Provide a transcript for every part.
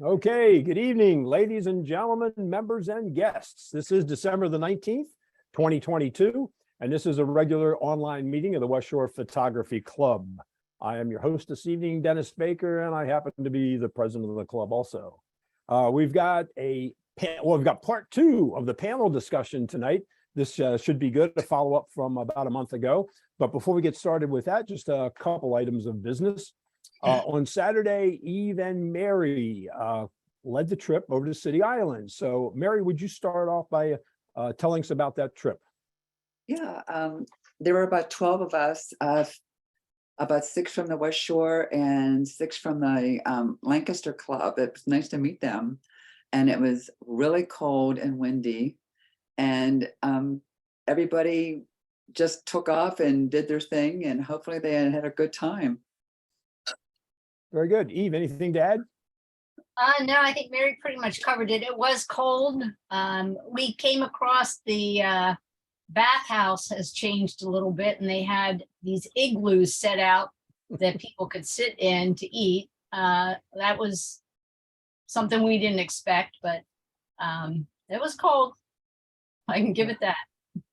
Okay, good evening, ladies and gentlemen, members and guests. This is December the 19th, 2022, and this is a regular online meeting of the West Shore Photography Club. I am your host this evening, Dennis Baker, and I happen to be the president of the club also. We've got part two of the panel discussion tonight. This should be good, a follow-up from about a month ago. But before we get started with that, just a couple items of business. On Saturday, Eve and Mary led the trip over to City Island. So Mary, would you start off by telling us about that trip? Yeah, there were about 12 of us, about 6 from the West Shore and 6 from the Lancaster Club. It was nice to meet them. And it was really cold and windy. And everybody just took off and did their thing. And hopefully they had a good time. Very good. Eve, anything to add? No, I think Mary pretty much covered it. It was cold. We came across the bathhouse has changed a little bit, and they had these igloos set out that people could sit in to eat. That was something we didn't expect, but it was cold. I can give it that.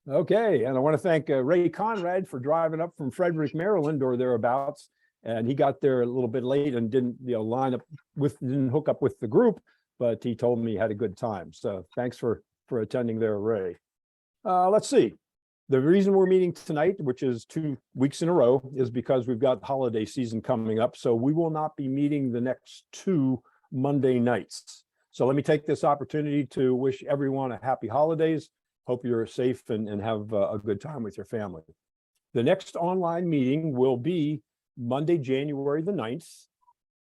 Okay, and I want to thank Ray Conrad for driving up from Frederick, Maryland, or thereabouts. And he got there a little bit late and didn't didn't hook up with the group, but he told me he had a good time. So thanks for attending there, Ray. Let's see. The reason we're meeting tonight, which is 2 weeks in a row, is because we've got holiday season coming up. So we will not be meeting the next 2 Monday nights. So let me take this opportunity to wish everyone a happy holidays. Hope you're safe and have a good time with your family. The next online meeting will be Monday, January the 9th,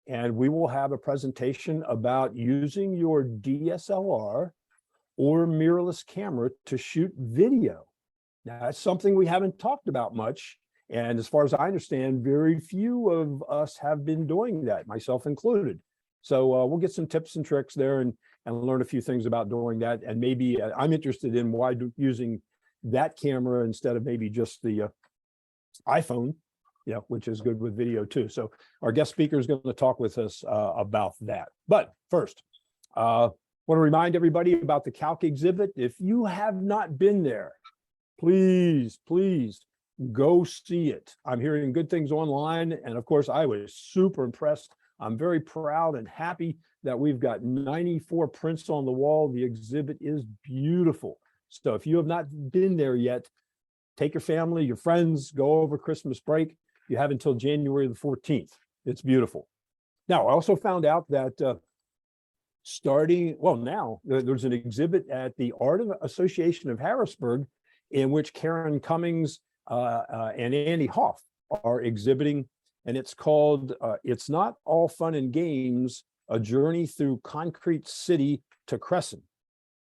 and we will have a presentation about using your DSLR or mirrorless camera to shoot video. Now, that's something we haven't talked about much, and as far as I understand, very few of us have been doing that, myself included. So we'll get some tips and tricks there and learn a few things about doing that, and maybe I'm interested in why using that camera instead of maybe just the iPhone. Yeah, which is good with video too. So our guest speaker is going to talk with us about that. But first, want to remind everybody about the Calc exhibit. If you have not been there, please go see it. I'm hearing good things online. And of course, I was super impressed. I'm very proud and happy that we've got 94 prints on the wall. The exhibit is beautiful. So if you have not been there yet, take your family, your friends, go over Christmas break. You have until January the 14th. It's beautiful. Now, I also found out that now there's an exhibit at the Art Association of Harrisburg in which Karen Cummings and Andy Hoff are exhibiting, and it's called It's Not All Fun and Games, A Journey Through Concrete City to Crescent.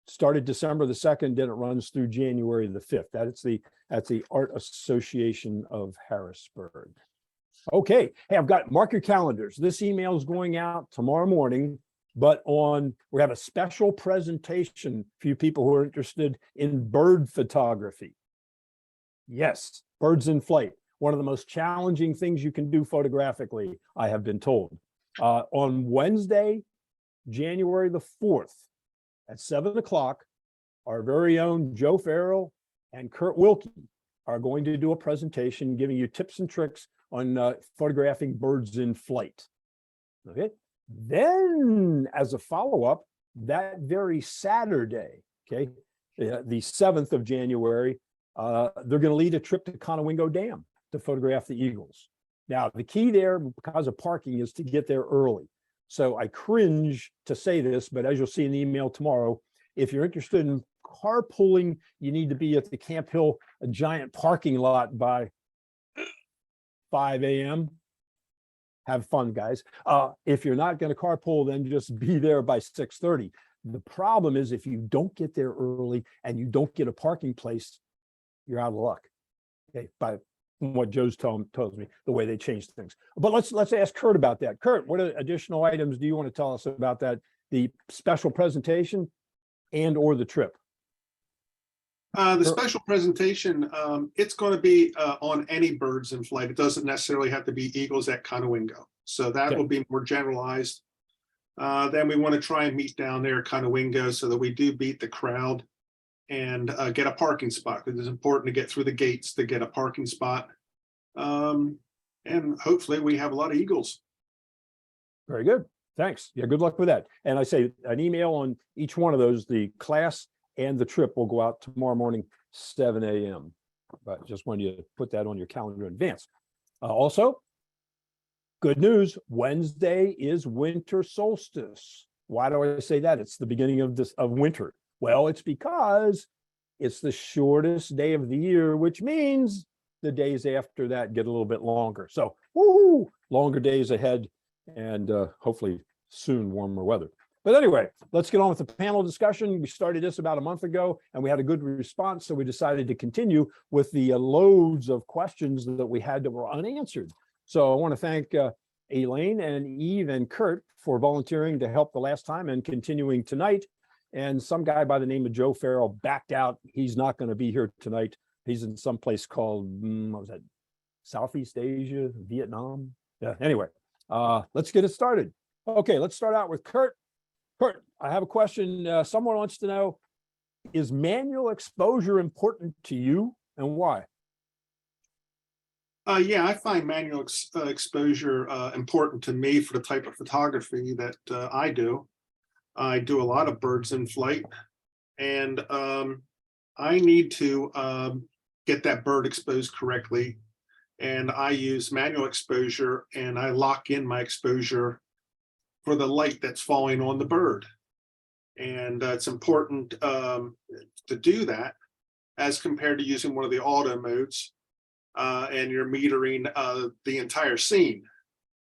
Started December the 2nd, then it runs through January the 5th. That's the Art Association of Harrisburg. Okay, hey, mark your calendars. This email is going out tomorrow morning, but we have a special presentation for you people who are interested in bird photography. Yes, birds in flight. One of the most challenging things you can do photographically, I have been told. On Wednesday, January the 4th, at 7 o'clock, our very own Joe Farrell and Kurt Wilkie are going to do a presentation giving you tips and tricks on photographing birds in flight. Okay. Then, as a follow-up, that very Saturday, okay, the 7th of January, they're going to lead a trip to Conowingo Dam to photograph the eagles. Now, the key there, because of parking, is to get there early. So I cringe to say this, but as you'll see in the email tomorrow, if you're interested in carpooling, you need to be at the Camp Hill, a giant parking lot by 5 a.m. Have fun, guys. If you're not going to carpool, then just be there by 6:30. The problem is if you don't get there early and you don't get a parking place, you're out of luck. Okay, from what Joe's tells me, the way they changed things. But let's ask Kurt about that. Kurt, what additional items do you want to tell us about that, the special presentation and or the trip? The special presentation, it's going to be on any birds in flight. It doesn't necessarily have to be eagles at Conowingo. So that will be more generalized. Then we want to try and meet down there kind of Wingo so that we do beat the crowd and get a parking spot, because it's important to get through the gates to get a parking spot. And hopefully we have a lot of eagles. Very good. Thanks. Yeah, good luck with that. And I say an email on each one of those, the class and the trip will go out tomorrow morning, 7 a.m. But just wanted you to put that on your calendar in advance. Also, good news, Wednesday is winter solstice. Why do I say that? It's the beginning of winter. Well, it's because it's the shortest day of the year, which means the days after that get a little bit longer. So, woo, longer days ahead, and hopefully soon warmer weather. But anyway, let's get on with the panel discussion. We started this about a month ago, and we had a good response, so we decided to continue with the loads of questions that we had that were unanswered. So I want to thank Elaine and Eve and Kurt for volunteering to help the last time and continuing tonight. And some guy by the name of Joe Farrell backed out. He's not going to be here tonight. He's in some place called, what was that? Southeast Asia, Vietnam. Yeah, anyway, let's get it started. Okay, let's start out with Kurt. Kurt, I have a question. Someone wants to know, is manual exposure important to you and why? Yeah, I find manual exposure important to me for the type of photography that I do. I do a lot of birds in flight, and I need to get that bird exposed correctly. And I use manual exposure, and I lock in my exposure for the light that's falling on the bird. And it's important to do that as compared to using one of the auto modes, and you're metering the entire scene.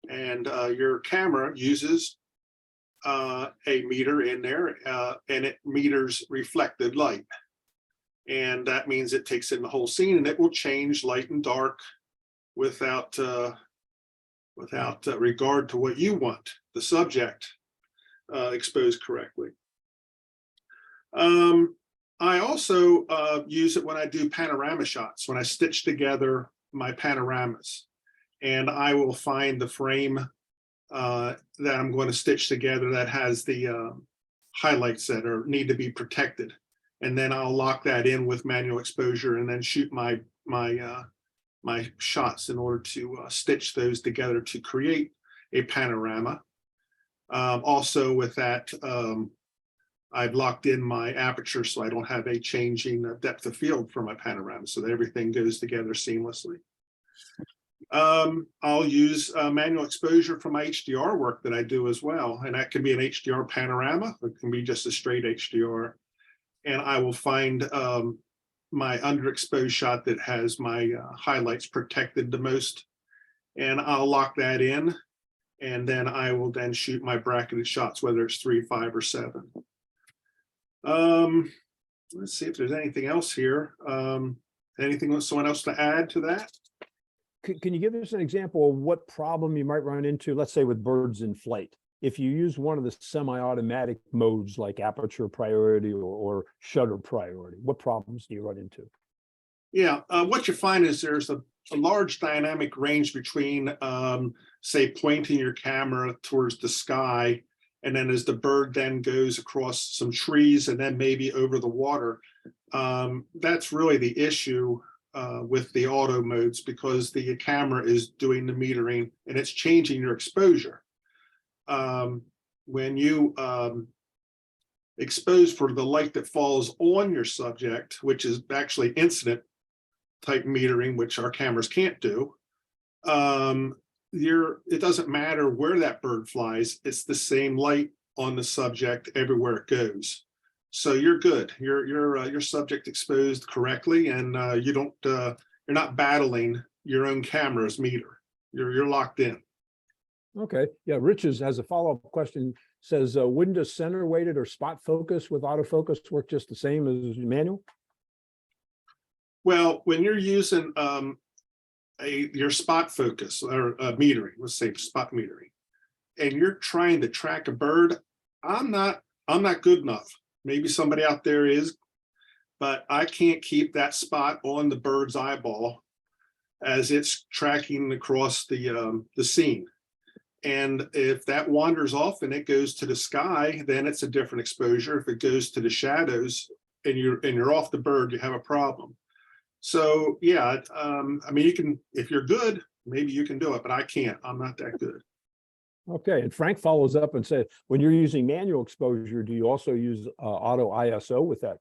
And your camera uses a meter in there, and it meters reflected light. And that means it takes in the whole scene, and it will change light and dark without regard to what you want the subject exposed correctly. I also use it when I do panorama shots, when I stitch together my panoramas, and I will find the frame that I'm going to stitch together that has the highlights that need to be protected, and then I'll lock that in with manual exposure and then shoot my shots in order to stitch those together to create a panorama. Also with that, I've locked in my aperture so I don't have a changing depth of field for my panorama, so that everything goes together seamlessly. I'll use manual exposure for my HDR work that I do as well, and that can be an HDR panorama, it can be just a straight HDR, and I will find my underexposed shot that has my highlights protected the most, and I'll lock that in, and then I will then shoot my bracketed shots, whether it's 3, 5, or 7. Let's see if there's anything else here. Anything someone else to add to that? Can you give us an example of what problem you might run into, let's say with birds in flight? If you use one of the semi-automatic modes like aperture priority or shutter priority, what problems do you run into? Yeah, what you find is there's a large dynamic range between, say, pointing your camera towards the sky, and then as the bird then goes across some trees and then maybe over the water. That's really the issue with the auto modes, because the camera is doing the metering and it's changing your exposure. When you expose for the light that falls on your subject, which is actually incident type metering, which our cameras can't do, it doesn't matter where that bird flies, it's the same light on the subject everywhere it goes. So you're good. Your subject exposed correctly, and you're not battling your own camera's meter. You're locked in. Okay, yeah, Rich has a follow-up question, says, wouldn't a center weighted or spot focus with autofocus work just the same as manual? Well, when you're using your spot focus or metering, let's say spot metering, and you're trying to track a bird, I'm not good enough. Maybe somebody out there is, but I can't keep that spot on the bird's eyeball as it's tracking across the scene. And if that wanders off and it goes to the sky, then it's a different exposure. If it goes to the shadows and you're off the bird, you have a problem. So yeah, I mean, you can, if you're good, maybe you can do it, but I can't. I'm not that good. Okay, and Frank follows up and said, when you're using manual exposure, do you also use auto ISO with that?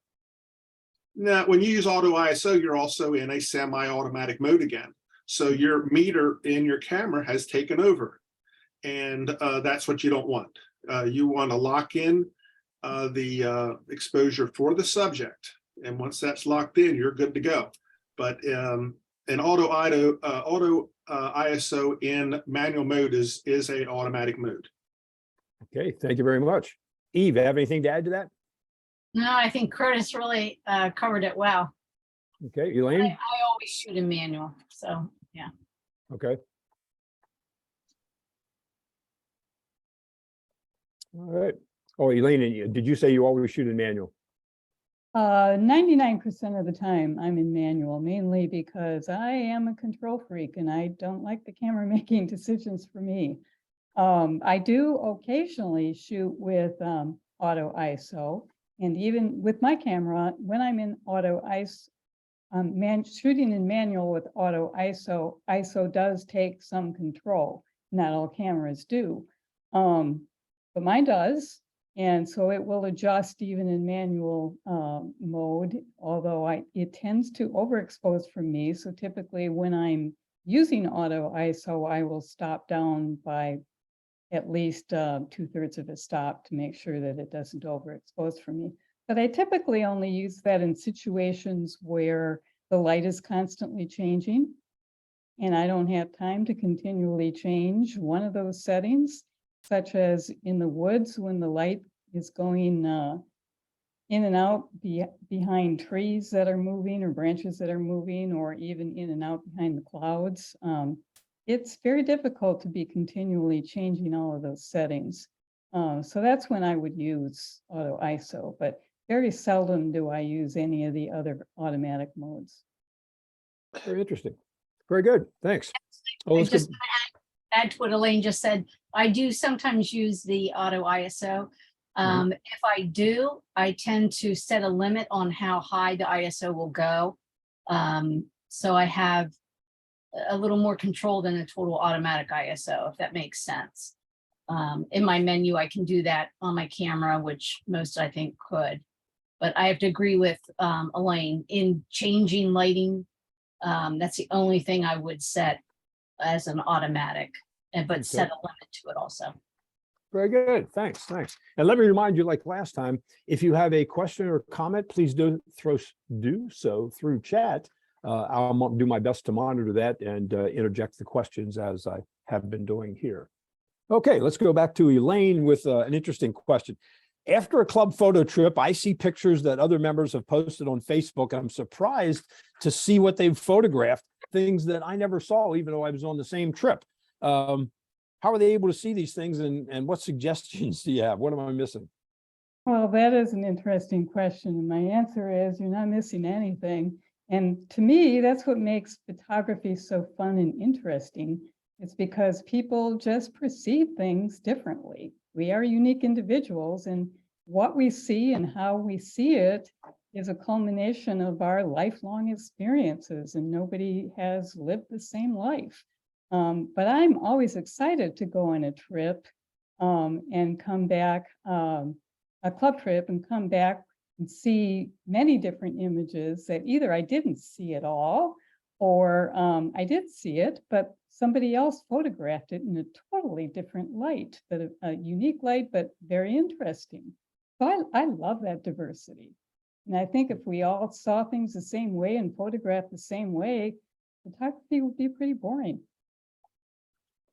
Now, when you use auto ISO, you're also in a semi-automatic mode again. So your meter in your camera has taken over. And that's what you don't want. You want to lock in the exposure for the subject. And once that's locked in, you're good to go. But an auto ISO in manual mode is a automatic mode. Okay, thank you very much. Eve, have anything to add to that? No, I think Curtis really covered it well. Okay, I Elaine? always shoot in manual, so yeah. Okay. All right. Oh, Elaine, did you say you always shoot in manual? 99% of the time I'm in manual, mainly because I am a control freak and I don't like the camera making decisions for me. I do occasionally shoot with auto ISO, and even with my camera, when I'm in auto ISO, shooting in manual with auto ISO does take some control. Not all cameras do, but mine does. And so it will adjust even in manual mode, although it tends to overexpose for me. So typically when I'm using auto ISO, I will stop down by at least 2/3 of a stop to make sure that it doesn't overexpose for me. But I typically only use that in situations where the light is constantly changing and I don't have time to continually change one of those settings, such as in the woods when the light is going in and out behind trees that are moving or branches that are moving, or even in and out behind the clouds. It's very difficult to be continually changing all of those settings. So that's when I would use auto ISO, but very seldom do I use any of the other automatic modes. Very interesting. Very good. Thanks. Oh, I let's just go- add to what Elaine just said. I do sometimes use the auto ISO. If I do, I tend to set a limit on how high the ISO will go. So I have a little more control than a total automatic ISO, if that makes sense. In my menu, I can do that on my camera, which most I think could. But I have to agree with Elaine in changing lighting. That's the only thing I would set as an automatic, but set a limit to it also. Very good. Thanks. Thanks. And let me remind you, like last time, if you have a question or comment, please do so through chat. I'll do my best to monitor that and interject the questions as I have been doing here. Okay, let's go back to Elaine with an interesting question. After a club photo trip, I see pictures that other members have posted on Facebook. I'm surprised to see what they've photographed, things that I never saw, even though I was on the same trip. How are they able to see these things, and what suggestions do you have? What am I missing? Well, that is an interesting question. And my answer is you're not missing anything. And to me, that's what makes photography so fun and interesting. It's because people just perceive things differently. We are unique individuals, and what we see and how we see it is a culmination of our lifelong experiences, and nobody has lived the same life. But I'm always excited to go on a trip and come back, a club trip, and come back and see many different images that either I didn't see at all, or I did see it, but somebody else photographed it in a totally different light, but a unique light, but very interesting. So I love that diversity. And I think if we all saw things the same way and photographed the same way, photography would be pretty boring.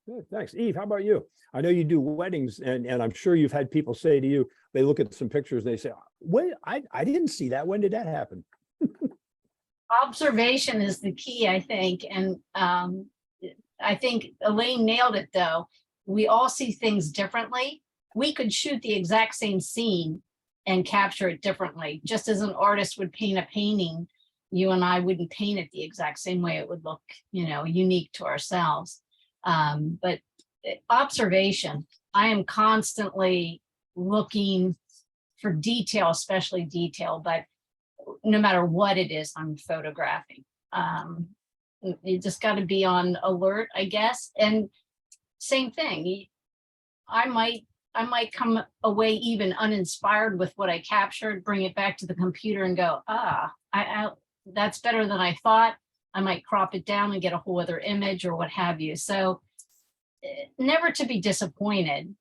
Good, thanks. Eve, how about you? I know you do weddings, and I'm sure you've had people say to you, they look at some pictures, they say, "Wait, I didn't see that. When did that happen?" Observation is the key, I think. And I think Elaine nailed it, though. We all see things differently. We could shoot the exact same scene and capture it differently. Just as an artist would paint a painting, you and I wouldn't paint it the exact same way. It would look, unique to ourselves. But observation. I am constantly looking for detail, especially detail, but no matter what it is I'm photographing. You just got to be on alert, I guess. And same thing, I might come away even uninspired with what I captured, bring it back to the computer and go, that's better than I thought. I might crop it down and get a whole other image or what have you. So never to be disappointed.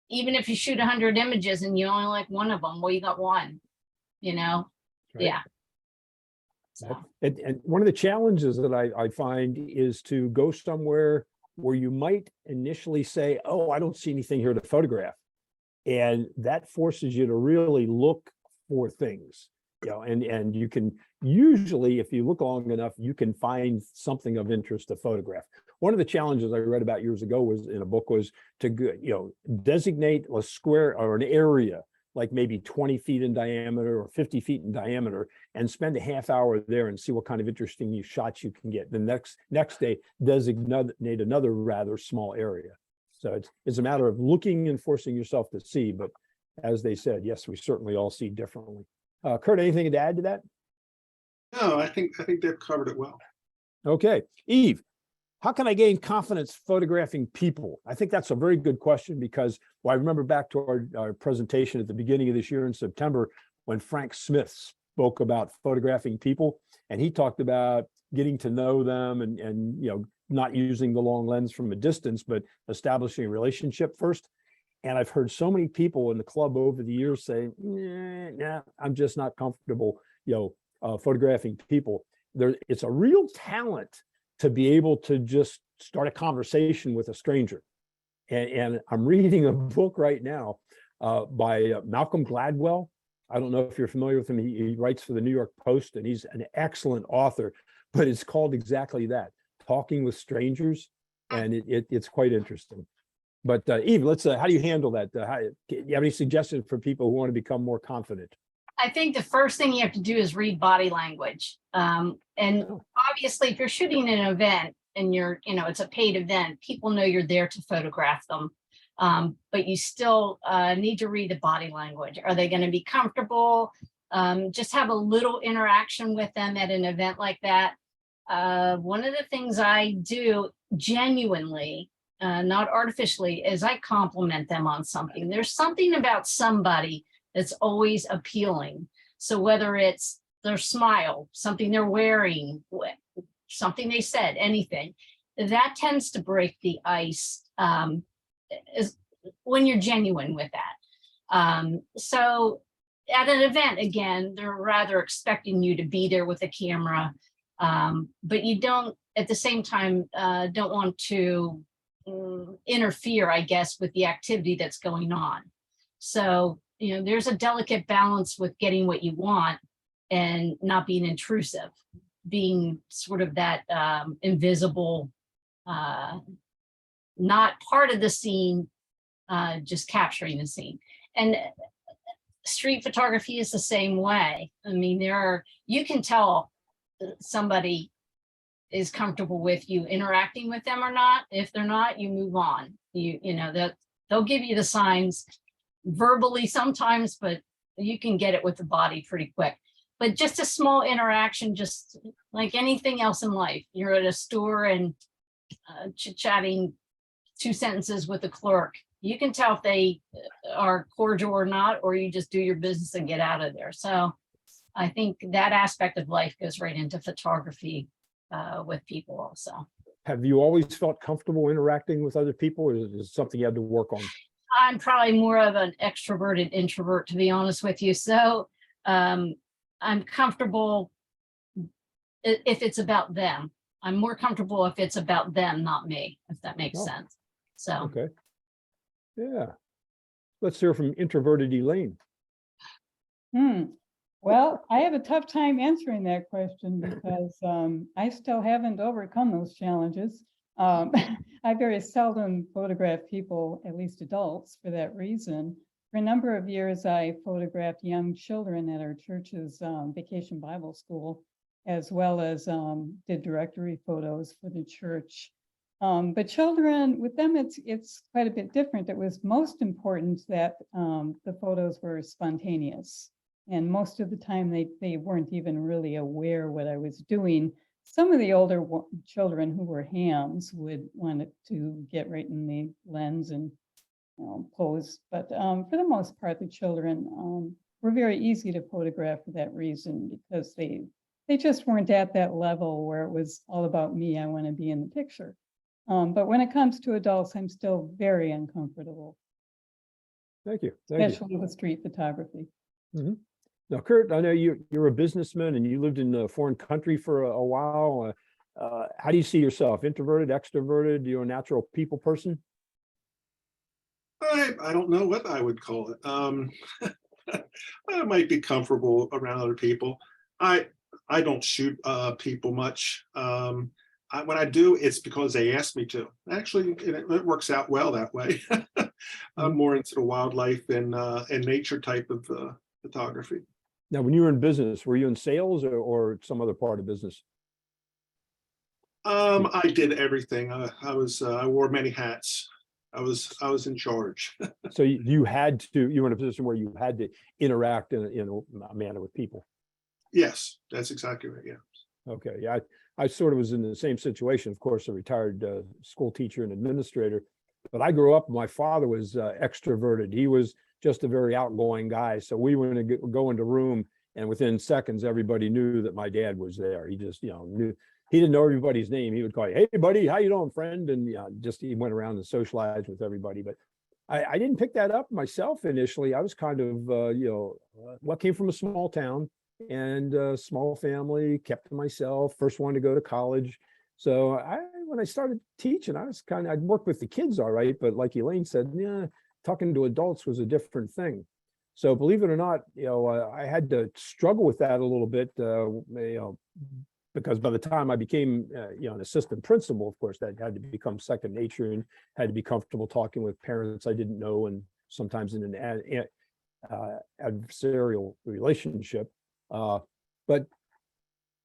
Even if you shoot 100 images and you only like one of them, well, you got one, you know? Right. Yeah. So, And one of the challenges that I find is to go somewhere where you might initially say, oh, I don't see anything here to photograph. And that forces you to really look for things, you know, and you can usually, if you look long enough, you can find something of interest to photograph. One of the challenges I read about years ago was in a book was to, you know, designate a square or an area, like maybe 20 feet in diameter or 50 feet in diameter, and spend a half hour there and see what kind of interesting shots you can get. The next day, designate another rather small area. So it's a matter of looking and forcing yourself to see. But as they said, yes, we certainly all see differently. Kurt, anything to add to that? No, I think they've covered it well. Okay, Eve, how can I gain confidence photographing people? I think that's a very good question because, well, I remember back to our presentation at the beginning of this year in September when Frank Smith spoke about photographing people, and he talked about getting to know them and you know, not using the long lens from a distance, but establishing a relationship first. And I've heard so many people in the club over the years say, nah, I'm just not comfortable, you know, photographing people. It's a real talent to be able to just start a conversation with a stranger. And I'm reading a book right now by Malcolm Gladwell. I don't know if you're familiar with him. He writes for the New York Post, and he's an excellent author, but it's called exactly that, Talking with Strangers. And it's quite interesting. But Eve, how do you handle that? Do you have any suggestions for people who want to become more confident? I think the first thing you have to do is read body language. And obviously, if you're shooting an event and it's a paid event, people know you're there to photograph them. But you still need to read the body language. Are they going to be comfortable? Just have a little interaction with them at an event like that. One of the things I do genuinely, not artificially, is I compliment them on something. There's something about somebody that's always appealing. So whether it's their smile, something they're wearing, something they said, anything, that tends to break the ice is when you're genuine with that. So at an event, again, they're rather expecting you to be there with a camera, but you don't, at the same time, don't want to interfere, I guess, with the activity that's going on. So, there's a delicate balance with getting what you want and not being intrusive, being sort of that invisible, not part of the scene, just capturing the scene. And street photography is the same way. I mean, you can tell somebody is comfortable with you interacting with them or not. If they're not, you move on. They'll give you the signs verbally sometimes, but you can get it with the body pretty quick. But just a small interaction, just like anything else in life. You're at a store and chit-chatting 2 sentences with the clerk. You can tell if they are cordial or not, or you just do your business and get out of there. So I think that aspect of life goes right into photography with people also. Have you always felt comfortable interacting with other people, or is it something you had to work on? I'm probably more of an extroverted introvert, to be honest with you. So I'm comfortable if it's about them. I'm more comfortable if it's about them, not me, if that makes sense. So. Okay. Yeah. Let's hear from introverted Elaine. Well, I have a tough time answering that question because I still haven't overcome those challenges. I very seldom photograph people, at least adults, for that reason. For a number of years, I photographed young children at our church's vacation Bible school, as well as did directory photos for the church. But children, with them, it's quite a bit different. It was most important that the photos were spontaneous. And most of the time they weren't even really aware what I was doing. Some of the older children who were hams would want to get right in the lens and pose. But for the most part, the children were very easy to photograph for that reason, because they just weren't at that level where it was all about me. I want to be in the picture. But when it comes to adults, I'm still very uncomfortable, Thank you. Thank you. especially with street photography. Now, Kurt, I know you're a businessman and you lived in a foreign country for a while. How do you see yourself? Introverted, extroverted? You're a natural people person? I don't know what I would call it. I might be comfortable around other people. I don't shoot people much. When I do, it's because they ask me to. Actually, it works out well that way. I'm more into the wildlife and nature type of photography. Now, when you were in business, were you in sales or some other part of business? I did everything. I wore many hats. I was in charge. So you were in a position where you had to interact in a manner with people. Yes, that's exactly right. Yeah. Okay, yeah, I sort of was in the same situation. Of course, a retired school teacher and administrator, but I grew up, my father was extroverted. He was just a very outgoing guy. So we were going to go into a room, and within seconds, everybody knew that my dad was there. He just, knew. He didn't know everybody's name. He would call you, "Hey, buddy, how you doing, friend?" And he went around and socialized with everybody. But I didn't pick that up myself initially. I was kind of, came from a small town and a small family, kept to myself, first one to go to college. So when I started teaching, I'd work with the kids all right, but like Elaine said, yeah, talking to adults was a different thing. So believe it or not, I had to struggle with that a little bit, because by the time I became, an assistant principal, of course, that had to become second nature and had to be comfortable talking with parents I didn't know, and sometimes in an adversarial relationship. But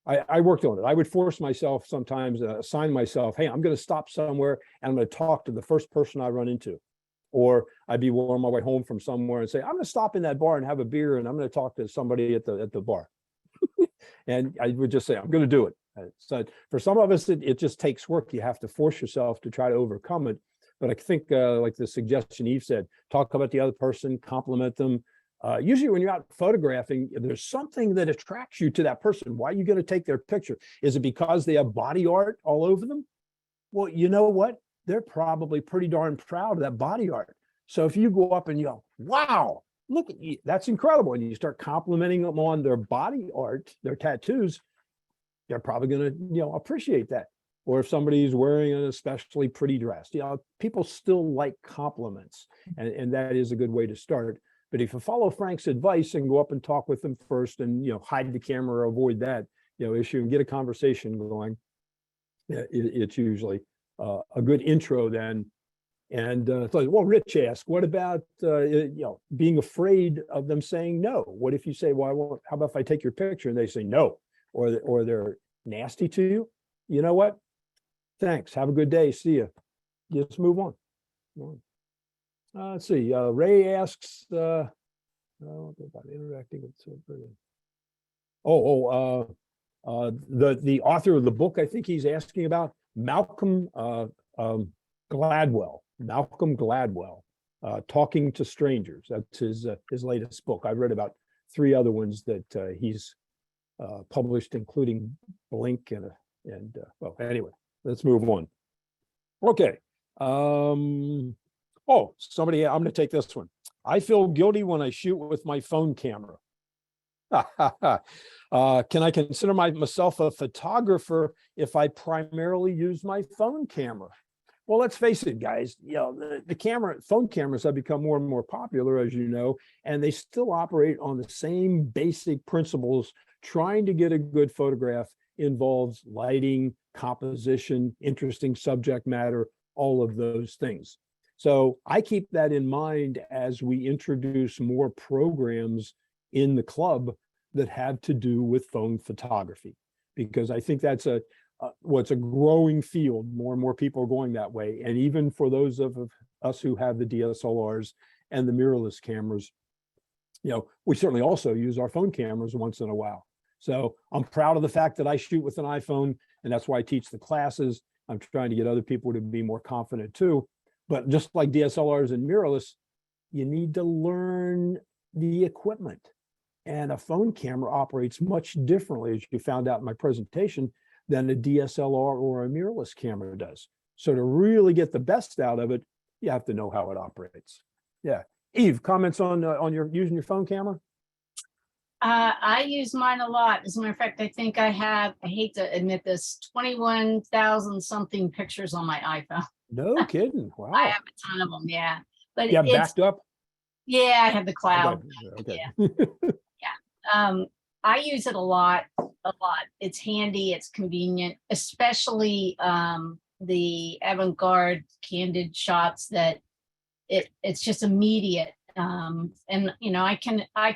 I worked on it. I would force myself sometimes, assign myself, hey, I'm going to stop somewhere and I'm going to talk to the first person I run into. Or I'd be on my way home from somewhere and say, I'm going to stop in that bar and have a beer and I'm going to talk to somebody at the bar. And I would just say, I'm going to do it. So for some of us, it just takes work. You have to force yourself to try to overcome it. But I think like the suggestion Eve said, talk about the other person, compliment them. Usually when you're out photographing, there's something that attracts you to that person. Why are you going to take their picture? Is it because they have body art all over them? Well, you know what? They're probably pretty darn proud of that body art. So if you go up and you go, wow, look at you, that's incredible. And you start complimenting them on their body art, their tattoos, they're probably going to, appreciate that. Or if somebody's wearing an especially pretty dress, people still like compliments, and that is a good way to start. But if you follow Frank's advice and go up and talk with them first and, hide the camera or avoid that, issue and get a conversation going, it's usually a good intro then. And it's like, well, Rich asked, what about, being afraid of them saying no? What if you say, well, I won't, how about if I take your picture? And they say no, or they're nasty to you? You know what? Thanks. Have a good day. See you. Just move on. Let's see. Ray asks, about interacting with children. The author of the book, I think he's asking about Malcolm Gladwell. Malcolm Gladwell, Talking to Strangers. That's his latest book. I've read about 3 other ones that he's published, including Blink and well, anyway, let's move on. Okay. I'm going to take this one. I feel guilty when I shoot with my phone camera. Can I consider myself a photographer if I primarily use my phone camera? Well, let's face it, guys, phone cameras have become more and more popular, as you know, and they still operate on the same basic principles. Trying to get a good photograph involves lighting, composition, interesting subject matter, all of those things. So I keep that in mind as we introduce more programs in the club that have to do with phone photography, because I think that's what's a growing field. More and more people are going that way. And even for those of us who have the DSLRs and the mirrorless cameras, we certainly also use our phone cameras once in a while. So I'm proud of the fact that I shoot with an iPhone, and that's why I teach the classes. I'm trying to get other people to be more confident too. But just like DSLRs and mirrorless, you need to learn the equipment. And a phone camera operates much differently, as you found out in my presentation, than a DSLR or a mirrorless camera does. So to really get the best out of it, you have to know how it operates. Yeah. Eve, comments on your using your phone camera? I use mine a lot. As a matter of fact, I think I have, I hate to admit this, 21,000 something pictures on my iPhone. No kidding. Wow. I have a ton of them, yeah. But Yeah, it's, backed up. yeah, I have the cloud. Okay. I use it a lot. It's handy, it's convenient, especially the avant-garde candid shots that it's just immediate. And I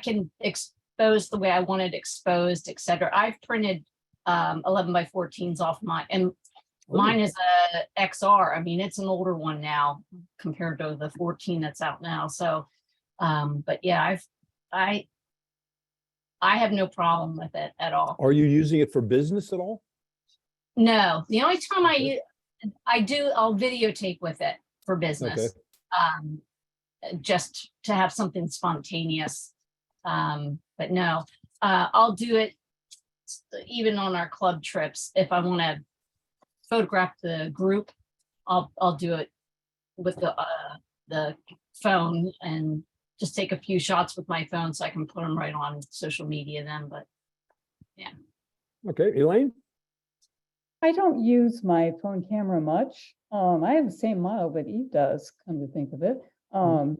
can expose the way I want it exposed, etc. I've printed 11 by 14s off mine, and mine is a XR. I mean, it's an older one now compared to the 14 that's out now. So, but yeah, I have no problem with it at all. Are you using it for business at all? No, the only time I'll videotape with it for business. Just to have something spontaneous. But no, I'll do it even on our club trips. If I want to photograph the group, I'll do it with the phone and just take a few shots with my phone so I can put them right on social media then. But yeah. Okay, Elaine? I don't use my phone camera much. I have the same model that Eve does, come to think of it. And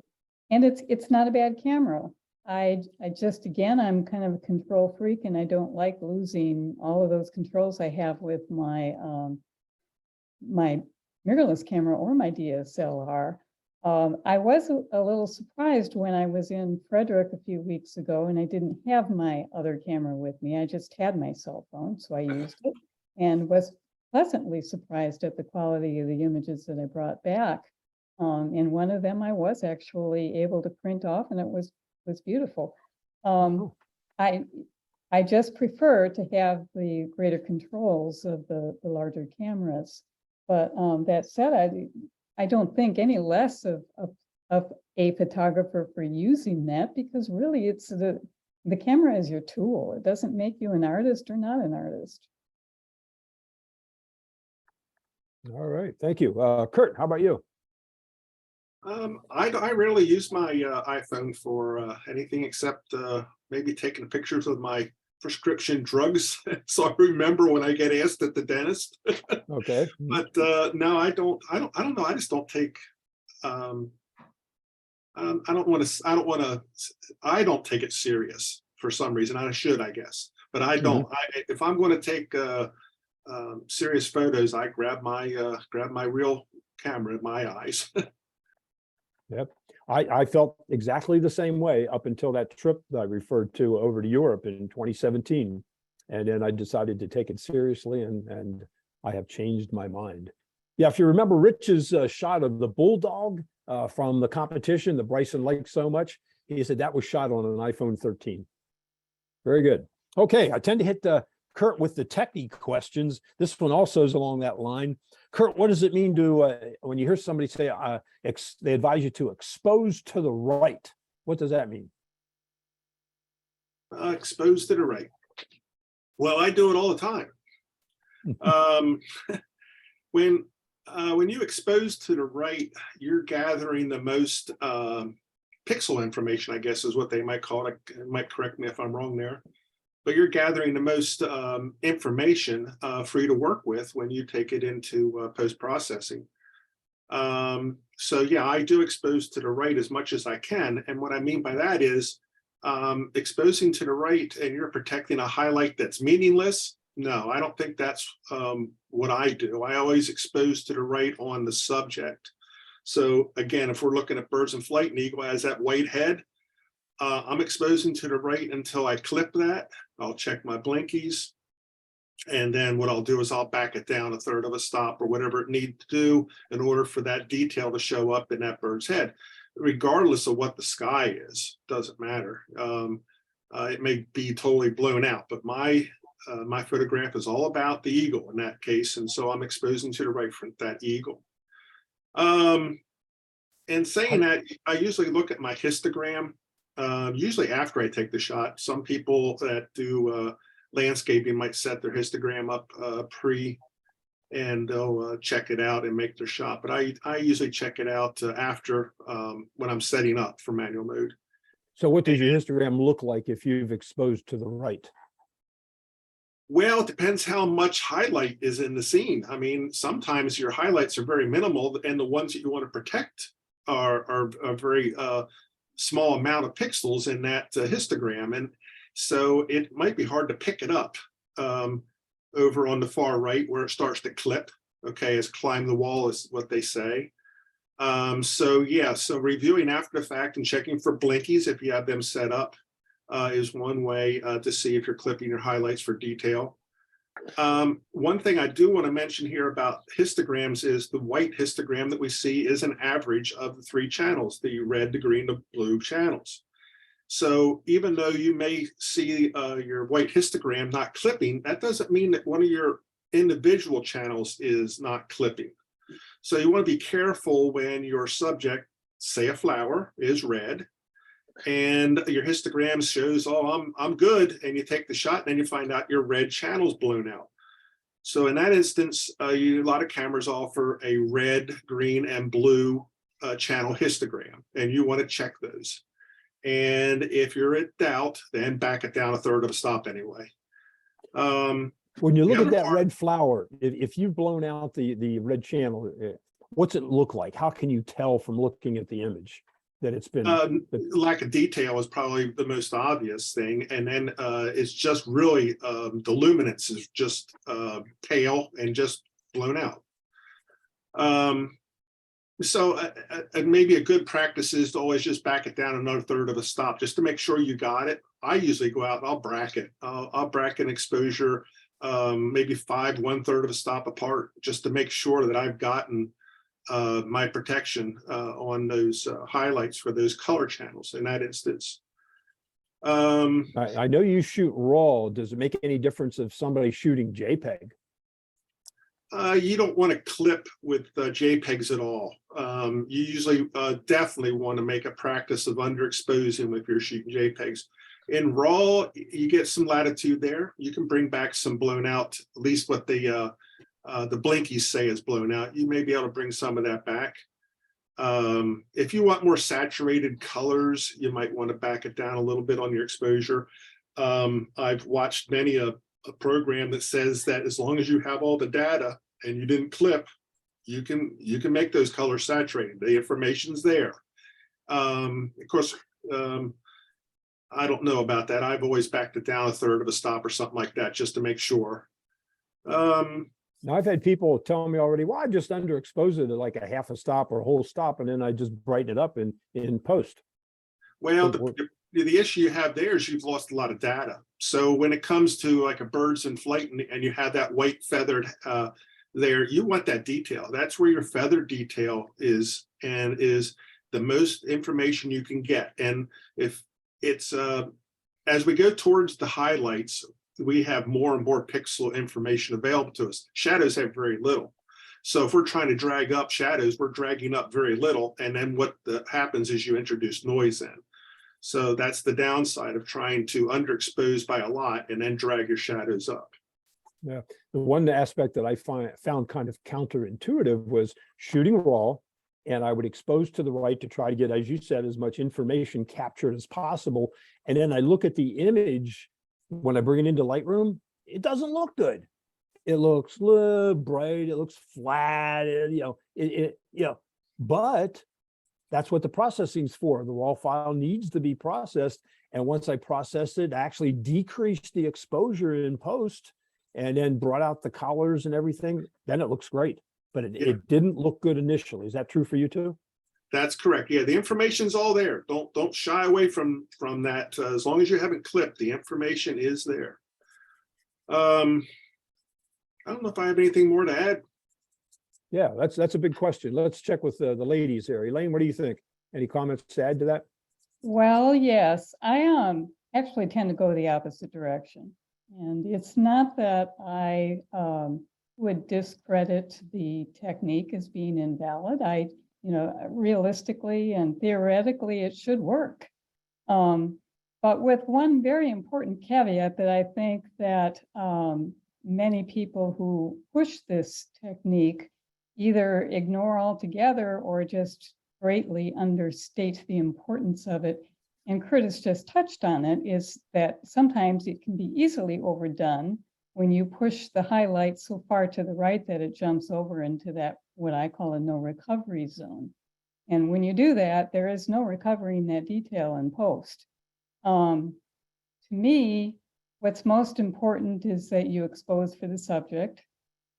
it's not a bad camera. I just, again, I'm kind of a control freak, and I don't like losing all of those controls I have with my my mirrorless camera or my DSLR. I was a little surprised when I was in Frederick a few weeks ago and I didn't have my other camera with me. I just had my cell phone, so I used it and was pleasantly surprised at the quality of the images that I brought back. And one of them I was actually able to print off, and it was beautiful. I just prefer to have the greater controls of the larger cameras. But that said, I don't think any less of a photographer for using that, because really it's the camera is your tool. It doesn't make you an artist or not an artist. All right, thank you. Kurt, how about you? I rarely use my iPhone for anything except maybe taking pictures of my prescription drugs. So I remember when I get asked at the dentist. Okay. But no, I don't know. I just don't take I don't take it serious for some reason. I should, I guess, but I don't. If I'm going to take serious photos, I grab my real camera in my eyes. Yep. I felt exactly the same way up until that trip that I referred to over to Europe in 2017. And then I decided to take it seriously, and I have changed my mind. Yeah, if you remember Rich's shot of the bulldog from the competition that Bryson liked so much, he said that was shot on an iPhone 13. Very good. Okay, I tend to hit Kurt with the techie questions. This one also is along that line. Kurt, what does it mean to, when you hear somebody say, they advise you to expose to the right? What does that mean? Exposed to the right. Well, I do it all the time. When you expose to the right, you're gathering the most pixel information, I guess is what they might call it. Might correct me if I'm wrong there. But you're gathering the most information for you to work with when you take it into post-processing. So yeah, I do expose to the right as much as I can. And what I mean by that is exposing to the right and you're protecting a highlight that's meaningless. No, I don't think that's what I do. I always expose to the right on the subject. So again, if we're looking at birds in flight and eagle has that white head, I'm exposing to the right until I clip that. I'll check my blinkies. And then what I'll do is I'll back it down a third of a stop or whatever it needs to do in order for that detail to show up in that bird's head, regardless of what the sky is, doesn't matter. It may be totally blown out, but my photograph is all about the eagle in that case. And so I'm exposing to the right for that eagle. And saying that, I usually look at my histogram, usually after I take the shot. Some people that do landscaping might set their histogram up pre, and they'll check it out and make their shot. But I usually check it out after when I'm setting up for manual mode. So what does your histogram look like if you've exposed to the right? Well, it depends how much highlight is in the scene. I mean, sometimes your highlights are very minimal, and the ones that you want to protect are a very small amount of pixels in that histogram. And so it might be hard to pick it up over on the far right where it starts to clip. Okay, it's climb the wall is what they say. So yeah, so reviewing after the fact and checking for blinkies if you have them set up is one way to see if you're clipping your highlights for detail. One thing I do want to mention here about histograms is the white histogram that we see is an average of the 3 channels, the red, the green, the blue channels. So even though you may see your white histogram not clipping, that doesn't mean that one of your individual channels is not clipping. So you want to be careful when your subject, say a flower, is red, and your histogram shows, oh, I'm good, and you take the shot, and then you find out your red channel's blown out. So in that instance, a lot of cameras offer a red, green, and blue channel histogram, and you want to check those. And if you're in doubt, then back it down a third of a stop anyway. When you look at that red flower, if you've blown out the red channel, what's it look like? How can you tell from looking at the image that it's been? Lack of detail is probably the most obvious thing. And then it's just really, the luminance is just pale and just blown out. So maybe a good practice is to always just back it down another third of a stop just to make sure you got it. I usually go out and I'll bracket. I'll bracket exposure maybe 1/3 of a stop apart just to make sure that I've gotten my protection on those highlights for those color channels in that instance. I know you shoot RAW. Does it make any difference if somebody's shooting JPEG? You don't want to clip with JPEGs at all. You usually definitely want to make a practice of underexposing if you're shooting JPEGs. In RAW, you get some latitude there. You can bring back some blown out, at least what the blinkies say is blown out. You may be able to bring some of that back. If you want more saturated colors, you might want to back it down a little bit on your exposure. I've watched many a program that says that as long as you have all the data and you didn't clip, you can make those colors saturated. The information's there. Of course, I don't know about that. I've always backed it down a third of a stop or something like that just to make sure. Now I've had people tell me already, well, I just underexpose it at like a half a stop or a whole stop, and then I just brighten it up in post. Well, the issue you have there is you've lost a lot of data. So when it comes to like a birds in flight and you have that white feathered there, you want that detail. That's where your feather detail is, and is the most information you can get. And if it's as we go towards the highlights, we have more and more pixel information available to us. Shadows have very little. So if we're trying to drag up shadows, we're dragging up very little. And then what happens is you introduce noise in. So that's the downside of trying to underexpose by a lot and then drag your shadows up. Yeah, the one aspect that I found kind of counterintuitive was shooting RAW, and I would expose to the right to try to get, as you said, as much information captured as possible. And then I look at the image when I bring it into Lightroom, it doesn't look good. It looks bright, it looks flat, but that's what the processing's for. The raw file needs to be processed. And once I processed it, I actually decreased the exposure in post and then brought out the colors and everything, then it looks great. But it didn't look good initially. Is that true for you too? That's correct. Yeah, the information's all there. Don't shy away from that. As long as you haven't clipped, the information is there. I don't know if I have anything more to add. Yeah, that's a big question. Let's check with the ladies here. Elaine, what do you think? Any comments to add to that? Well, yes, I actually tend to go the opposite direction. And it's not that I would discredit the technique as being invalid. Realistically and theoretically, it should work. But with one very important caveat that I think that many people who push this technique either ignore altogether or just greatly understate the importance of it. And Curtis just touched on it, is that sometimes it can be easily overdone when you push the highlight so far to the right that it jumps over into that, what I call a no recovery zone. And when you do that, there is no recovering that detail in post. To me, what's most important is that you expose for the subject.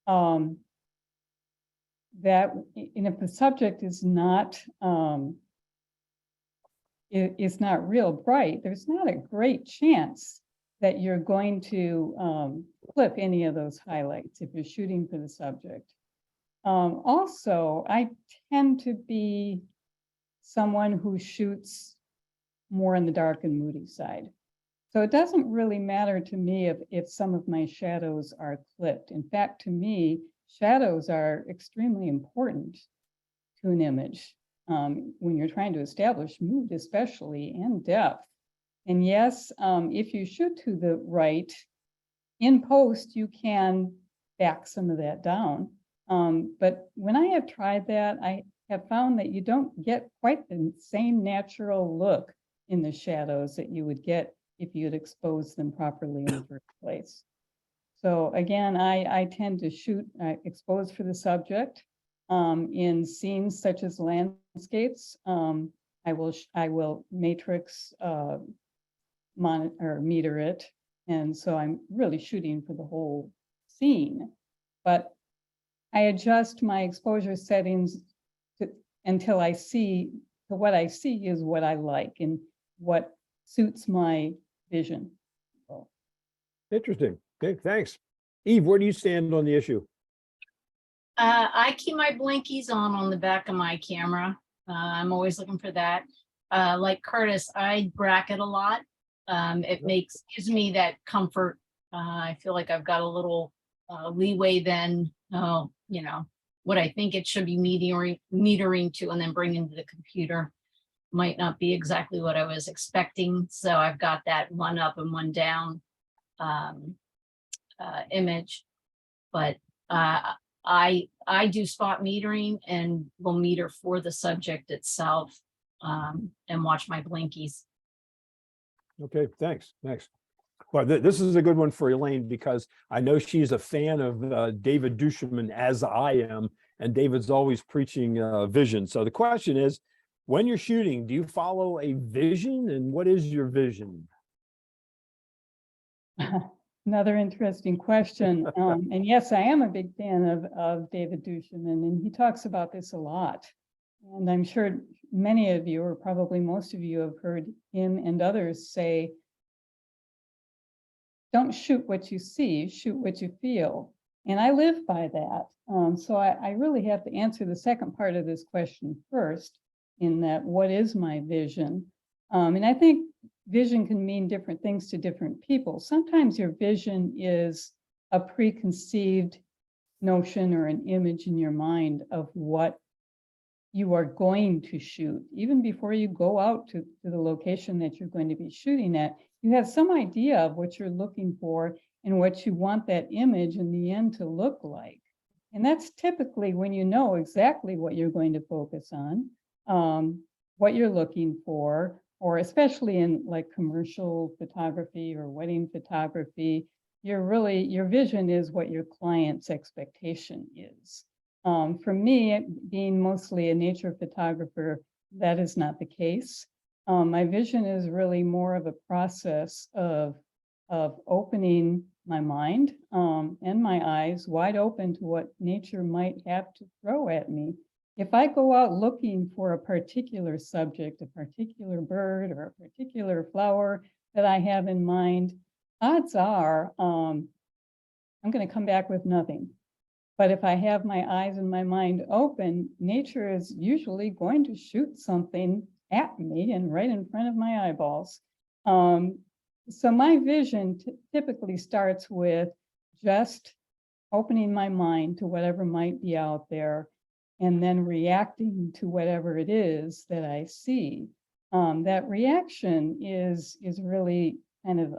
And if the subject is not real bright, there's not a great chance that you're going to clip any of those highlights if you're shooting for the subject. Also, I tend to be someone who shoots more on the dark and moody side. So it doesn't really matter to me if some of my shadows are clipped. In fact, to me, shadows are extremely important to an image when you're trying to establish mood, especially, and depth. And yes, if you shoot to the right, in post, you can back some of that down. But when I have tried that, I have found that you don't get quite the same natural look in the shadows that you would get if you'd expose them properly in the first place. So again, I tend to shoot, expose for the subject. In scenes such as landscapes, I will matrix meter it. And so I'm really shooting for the whole scene. But I adjust my exposure settings until I see what I see is what I like and what suits my vision. So. Interesting. Okay, thanks. Eve, where do you stand on the issue? I keep my blinkies on the back of my camera. I'm always looking for that. Like Curtis, I bracket a lot. It gives me that comfort. I feel like I've got a little leeway then, what I think it should be metering to, and then bring into the computer might not be exactly what I was expecting. So I've got that one up and one down image, but I do spot metering and will meter for the subject itself and watch my blinkies. Okay, thanks. Well, this is a good one for Elaine because I know she's a fan of David Duchemin, as I am, and David's always preaching vision. So the question is, when you're shooting, do you follow a vision, and what is your vision? Another interesting question. And yes, I am a big fan of David Duchemin, and he talks about this a lot. And I'm sure many of you, or probably most of you, have heard him and others say, don't shoot what you see, shoot what you feel. And I live by that. So I really have to answer the second part of this question first, in that what is my vision? And I think vision can mean different things to different people. Sometimes your vision is a preconceived notion or an image in your mind of what you are going to shoot. Even before you go out to the location that you're going to be shooting at, you have some idea of what you're looking for and what you want that image in the end to look like. And that's typically when you know exactly what you're going to focus on, what you're looking for, or especially in like commercial photography or wedding photography, your vision is what your client's expectation is. For me, being mostly a nature photographer, that is not the case. My vision is really more of a process of opening my mind and my eyes wide open to what nature might have to throw at me. If I go out looking for a particular subject, a particular bird, or a particular flower that I have in mind, odds are I'm I'm going to come back with nothing. But if I have my eyes and my mind open, nature is usually going to shoot something at me and right in front of my eyeballs. So my vision typically starts with just opening my mind to whatever might be out there and then reacting to whatever it is that I see. That reaction is really kind of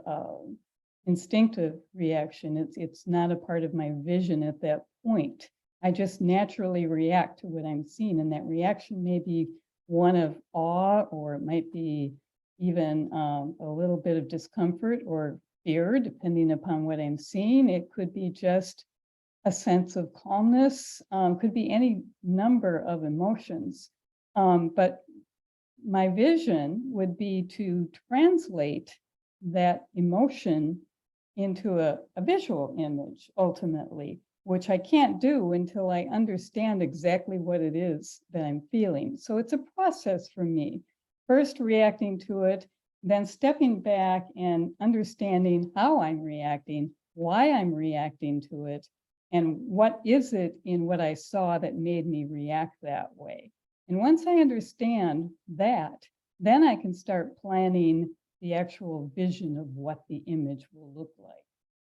instinctive reaction. It's not a part of my vision at that point. I just naturally react to what I'm seeing, and that reaction may be one of awe, or it might be even a little bit of discomfort or fear, depending upon what I'm seeing. It could be just a sense of calmness, could be any number of emotions. But my vision would be to translate that emotion into a visual image ultimately, which I can't do until I understand exactly what it is that I'm feeling. So it's a process for me. First reacting to it, then stepping back and understanding how I'm reacting, why I'm reacting to it, and what is it in what I saw that made me react that way. And once I understand that, then I can start planning the actual vision of what the image will look like.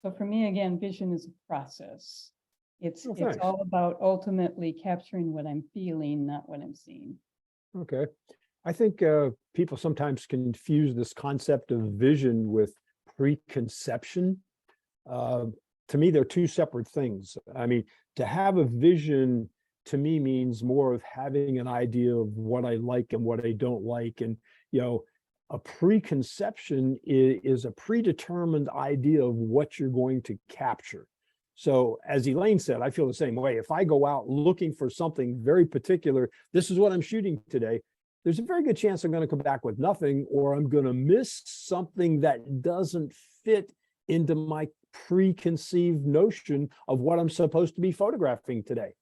So for me, again, vision is a process. It's thanks. all about ultimately capturing what I'm feeling, not what I'm seeing. Okay. I think people sometimes confuse this concept of vision with preconception. To me, they're two separate things. I mean, to have a vision to me means more of having an idea of what I like and what I don't like. And, a preconception is a predetermined idea of what you're going to capture. So as Elaine said, I feel the same way. If I go out looking for something very particular, this is what I'm shooting today, there's a very good chance I'm going to come back with nothing, or I'm going to miss something that doesn't fit into my preconceived notion of what I'm supposed to be photographing today,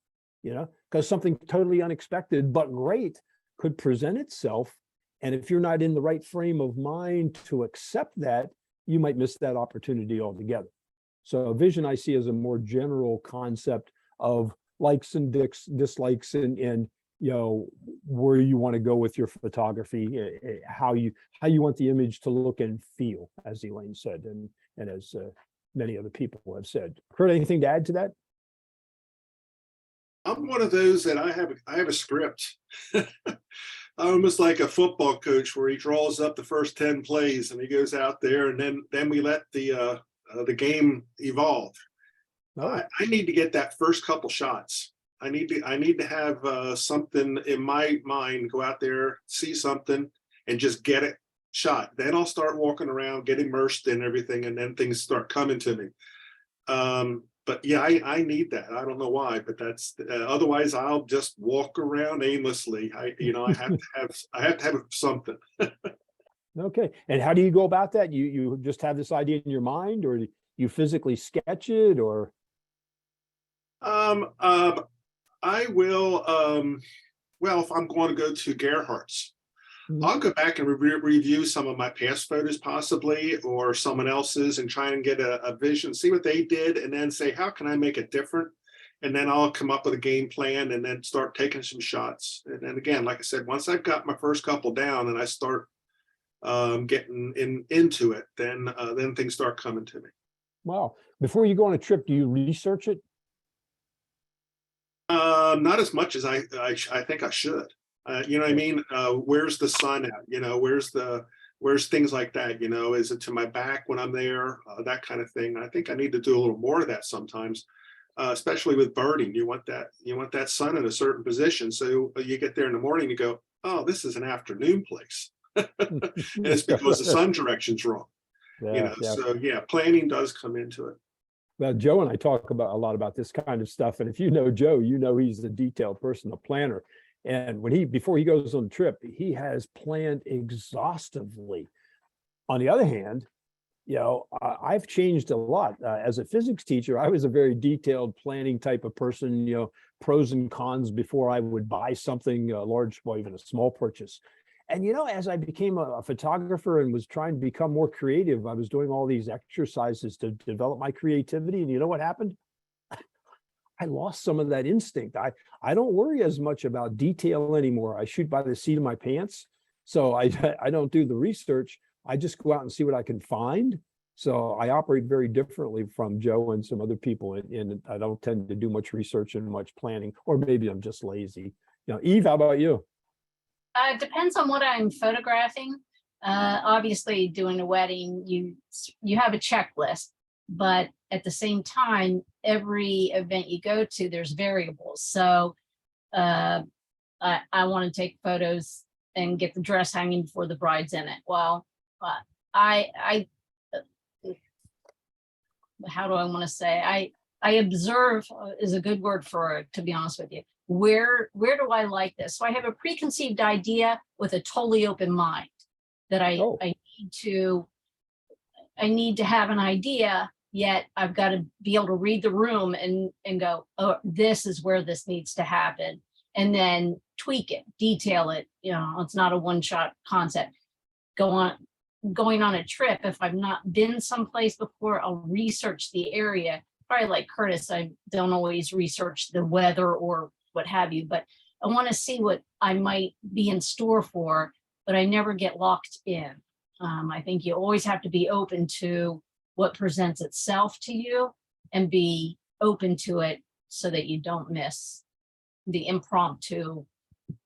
because something totally unexpected but great could present itself. And if you're not in the right frame of mind to accept that, you might miss that opportunity altogether. So vision I see as a more general concept of likes and dislikes and where you want to go with your photography, how you want the image to look and feel, as Elaine said, and as many other people have said. Kurt, anything to add to that? I'm one of those that I have a script. Almost like a football coach where he draws up the first 10 plays and he goes out there, and then we let the game evolve. Oh. I need to get that first couple shots. I need to have something in my mind, go out there, see something, and just get it shot. Then I'll start walking around, get immersed in everything, and then things start coming to me. But yeah, I need that. I don't know why, but that's otherwise I'll just walk around aimlessly. I have to have something. Okay. And how do you go about that? You just have this idea in your mind, or you physically sketch it, or? I will, well, if I'm going to go to Gerhardt's, I'll go back and review some of my past photos possibly, or someone else's, and try and get a vision, see what they did, and then say, how can I make it different? And then I'll come up with a game plan and then start taking some shots. And then again, like I said, once I've got my first couple down and I start getting into it, then things start coming to me. Wow. Before you go on a trip, do you research it? Not as much as I think I should. You know what I mean? Where's the sun at? Where's things like that? Is it to my back when I'm there? That kind of thing. I think I need to do a little more of that sometimes, especially with birding. You want that sun in a certain position. So you get there in the morning, you go, oh, this is an afternoon place. And it's because the sun direction's wrong. Yeah. So yeah, planning does come into it. Well, Joe and I talk about a lot about this kind of stuff. And if you know Joe, he's a detailed person, a planner. And before he goes on the trip, he has planned exhaustively. On the other hand, I've changed a lot. As a physics teacher, I was a very detailed planning type of person, pros and cons before I would buy something large, or even a small purchase. And as I became a photographer and was trying to become more creative, I was doing all these exercises to develop my creativity. And you know what happened? I lost some of that instinct. I don't worry as much about detail anymore. I shoot by the seat of my pants. So I don't do the research. I just go out and see what I can find. So I operate very differently from Joe and some other people, and I don't tend to do much research and much planning, or maybe I'm just lazy. Eve, how about you? It depends on what I'm photographing. Obviously, doing a wedding, you have a checklist, but at the same time, every event you go to, there's variables. So I want to take photos and get the dress hanging before the bride's in it. Well, I how do I want to say? I observe is a good word for it, to be honest with you. Where do I like this? So I have a preconceived idea with a totally open mind that I need to have an idea, yet I've got to be able to read the room and go, oh, this is where this needs to happen. And then tweak it, detail it. It's not a one-shot concept. Going on a trip, if I've not been someplace before, I'll research the area. Probably like Curtis, I don't always research the weather or what have you, but I want to see what I might be in store for, but I never get locked in. I think you always have to be open to what presents itself to you and be open to it so that you don't miss the impromptu.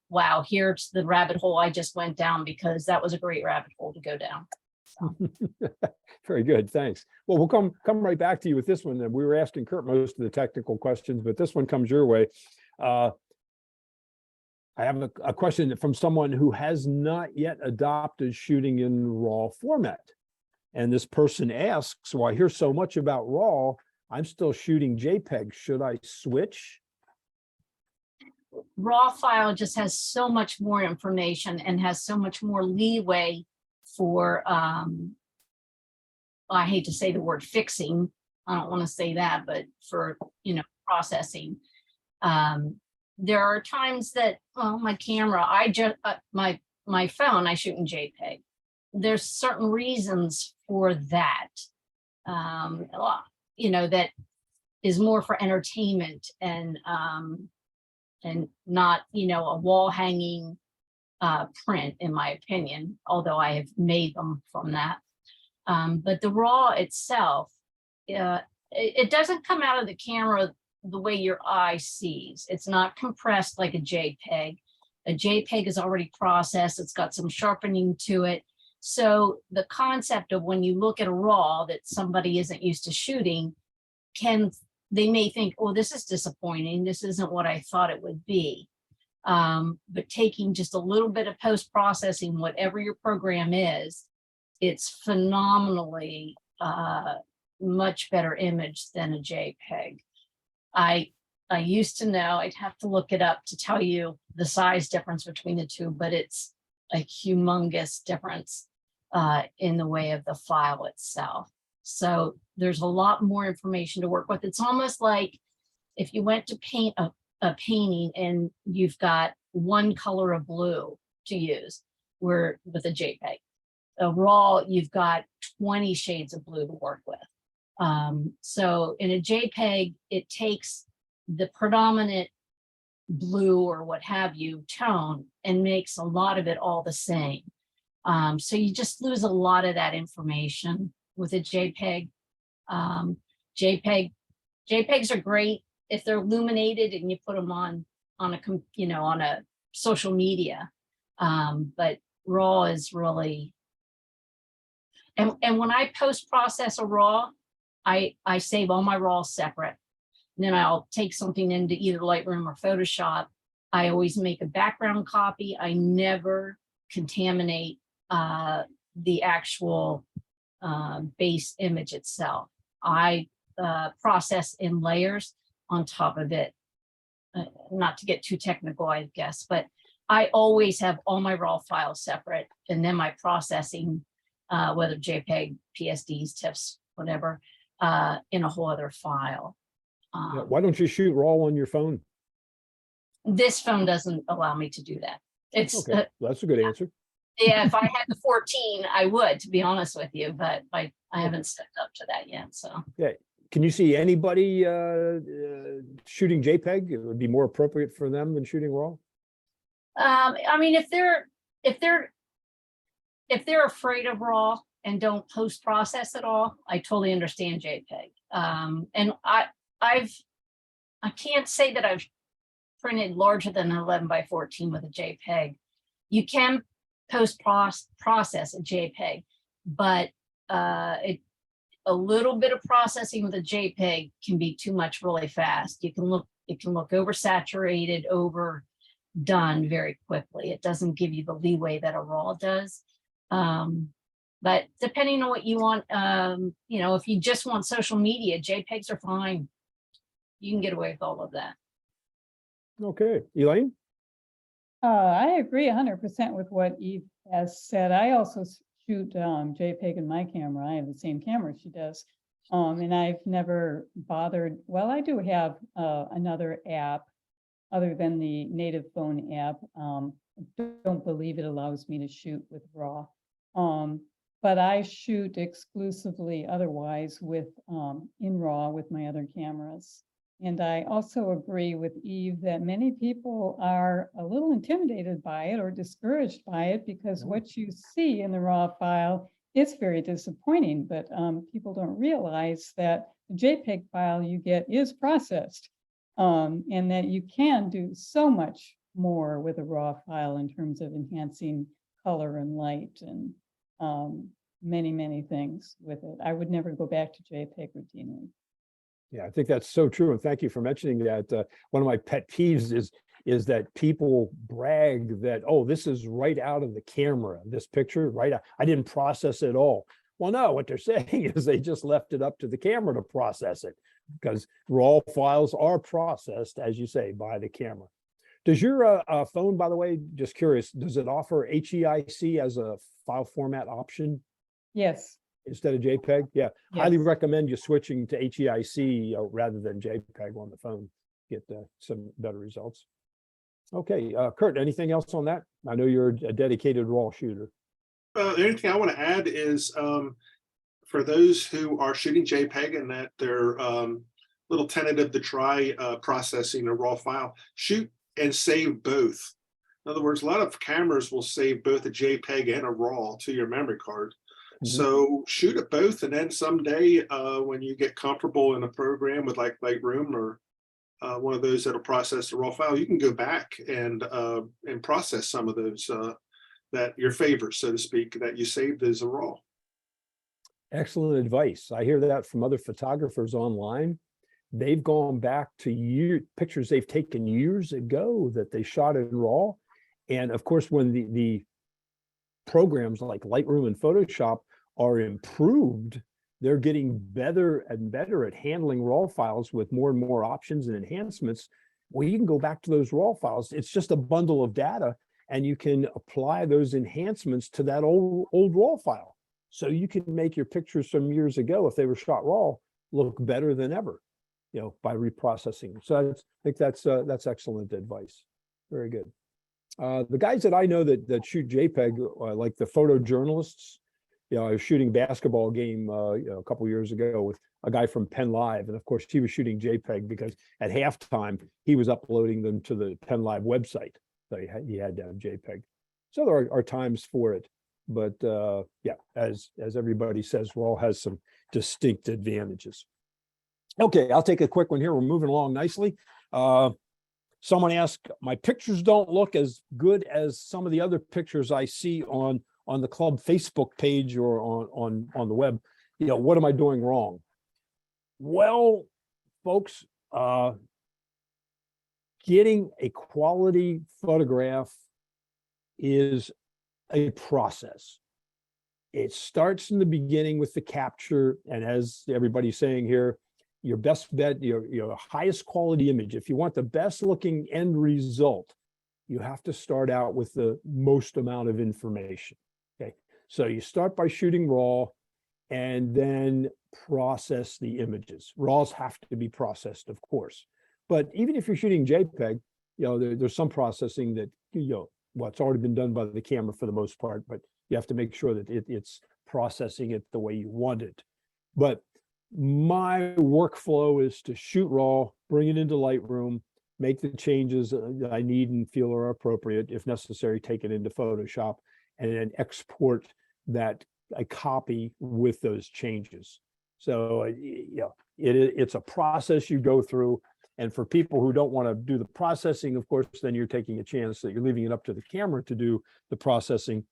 Wow, here's the rabbit hole I just went down, because that was a great rabbit hole to go down. Very good, thanks. Well, we'll come right back to you with this one. We were asking Kurt most of the technical questions, but this one comes your way. I have a question from someone who has not yet adopted shooting in RAW format. And this person asks, well, I hear so much about RAW, I'm still shooting JPEG. Should I switch? RAW file just has so much more information and has so much more leeway for, I hate to say the word fixing. I don't want to say that, but for, processing. There are times that, well, my camera, my phone, I shoot in JPEG. There's certain reasons for that, that is more for entertainment and not, a wall hanging print, in my opinion, although I have made them from that. But the RAW itself, it doesn't come out of the camera the way your eye sees. It's not compressed like a JPEG. A JPEG is already processed. It's got some sharpening to it. So the concept of when you look at a RAW that somebody isn't used to shooting, they may think, oh, this is disappointing. This isn't what I thought it would be. But taking just a little bit of post-processing, whatever your program is, it's phenomenally much better image than a JPEG. I used to know, I'd have to look it up to tell you the size difference between the two, but it's a humongous difference in the way of the file itself. So there's a lot more information to work with. It's almost like if you went to paint a painting and you've got one color of blue to use, where with a JPEG. A RAW, you've got 20 shades of blue to work with. So in a JPEG, it takes the predominant blue or what have you tone and makes a lot of it all the same. So you just lose a lot of that information with a JPEG. JPEGs are great if they're illuminated and you put them on a social media. But RAW is really, and when I post-process a RAW, I save all my RAWs separate. And then I'll take something into either Lightroom or Photoshop. I always make a background copy. I never contaminate the actual base image itself. I process in layers on top of it. Not to get too technical, I guess, but I always have all my RAW files separate, and then my processing, whether JPEG, PSDs, TIFFs, whatever, in a whole other file. Why don't you shoot RAW on your phone? This phone doesn't allow me to do that. It's okay. That's a good answer. Yeah, if I had the 14, I would, to be honest with you, but I haven't stepped up to that yet, so. Can you see anybody shooting JPEG? It would be more appropriate for them than shooting RAW? I mean, if they're afraid of RAW and don't post-process at all, I totally understand JPEG. And I can't say that I've printed larger than 11 by 14 with a JPEG. You can post-process a JPEG, but a little bit of processing with a JPEG can be too much really fast. It can look oversaturated, overdone very quickly. It doesn't give you the leeway that a RAW does. But depending on what you want, you know, if you just want social media, JPEGs are fine. You can get away with all of that. Okay, Elaine? I agree 100% with what Eve has said. I also shoot JPEG in my camera. I have the same camera she does. And I've never bothered, well, I do have another app other than the native phone app. Don't believe it allows me to shoot with RAW. But I shoot exclusively otherwise with in RAW with my other cameras. And I also agree with Eve that many people are a little intimidated by it or discouraged by it because what you see in the RAW file is very disappointing, but people don't realize that the JPEG file you get is processed and that you can do so much more with a RAW file in terms of enhancing color and light and many, many things with it. I would never go back to JPEG routinely. Yeah, I think that's so true. And thank you for mentioning that. One of my pet peeves is that people brag that, oh, this is right out of the camera, this picture, right out. I didn't process it all. Well, no, what they're saying is they just left it up to the camera to process it because RAW files are processed, as you say, by the camera. Does your phone, by the way, just curious, does it offer HEIC as a file format option? Yes. Instead of JPEG? Yeah, highly Yes. recommend you switching to HEIC rather than JPEG on the phone. Get some better results. Okay, Kurt, anything else on that? I know you're a dedicated RAW shooter. The only thing I want to add is for those who are shooting JPEG and that they're little tentative to try processing a RAW file, shoot and save both. In other words, a lot of cameras will save both a JPEG and a RAW to your memory card. So shoot at both, and then someday when you get comfortable in a program with like Lightroom or one of those that'll process the RAW file, you can go back and process some of those that your favorites, so to speak, that you saved as a RAW. Excellent advice. I hear that from other photographers online. They've gone back to pictures they've taken years ago that they shot in RAW. And of course, when the programs like Lightroom and Photoshop are improved, they're getting better and better at handling RAW files with more and more options and enhancements. Well, you can go back to those RAW files. It's just a bundle of data, and you can apply those enhancements to that old RAW file. So you can make your pictures from years ago, if they were shot RAW, look better than ever, you know, by reprocessing. So I think that's excellent advice. Very good. The guys that I know that shoot JPEG, like the photojournalists, you know, I was shooting a basketball game you know, a couple years ago with a guy from Penn Live, and of course he was shooting JPEG because at halftime he was uploading them to the Penn Live website, so he had to have JPEG. So there are times for it, but yeah, as everybody says, RAW has some distinct advantages. Okay, I'll take a quick one here. We're moving along nicely. Someone asked, my pictures don't look as good as some of the other pictures I see on the club Facebook page or on the web. You know, what am I doing wrong? Well, folks, getting a quality photograph is a process. It starts in the beginning with the capture, and as everybody's saying here, your best bet, your highest quality image. If you want the best looking end result, you have to start out with the most amount of information. Okay, so you start by shooting RAW and then process the images. RAWs have to be processed, of course, but even if you're shooting JPEG, you know, there's some processing that, you know, well, it's already been done by the camera for the most part, but you have to make sure that it's processing it the way you want it. But my workflow is to shoot raw, bring it into Lightroom, make the changes that I need and feel are appropriate. If necessary, take it into Photoshop and then export that a copy with those changes. So, it's a process you go through. And for people who don't want to do the processing, of course, then you're taking a chance that you're leaving it up to the camera to do the processing.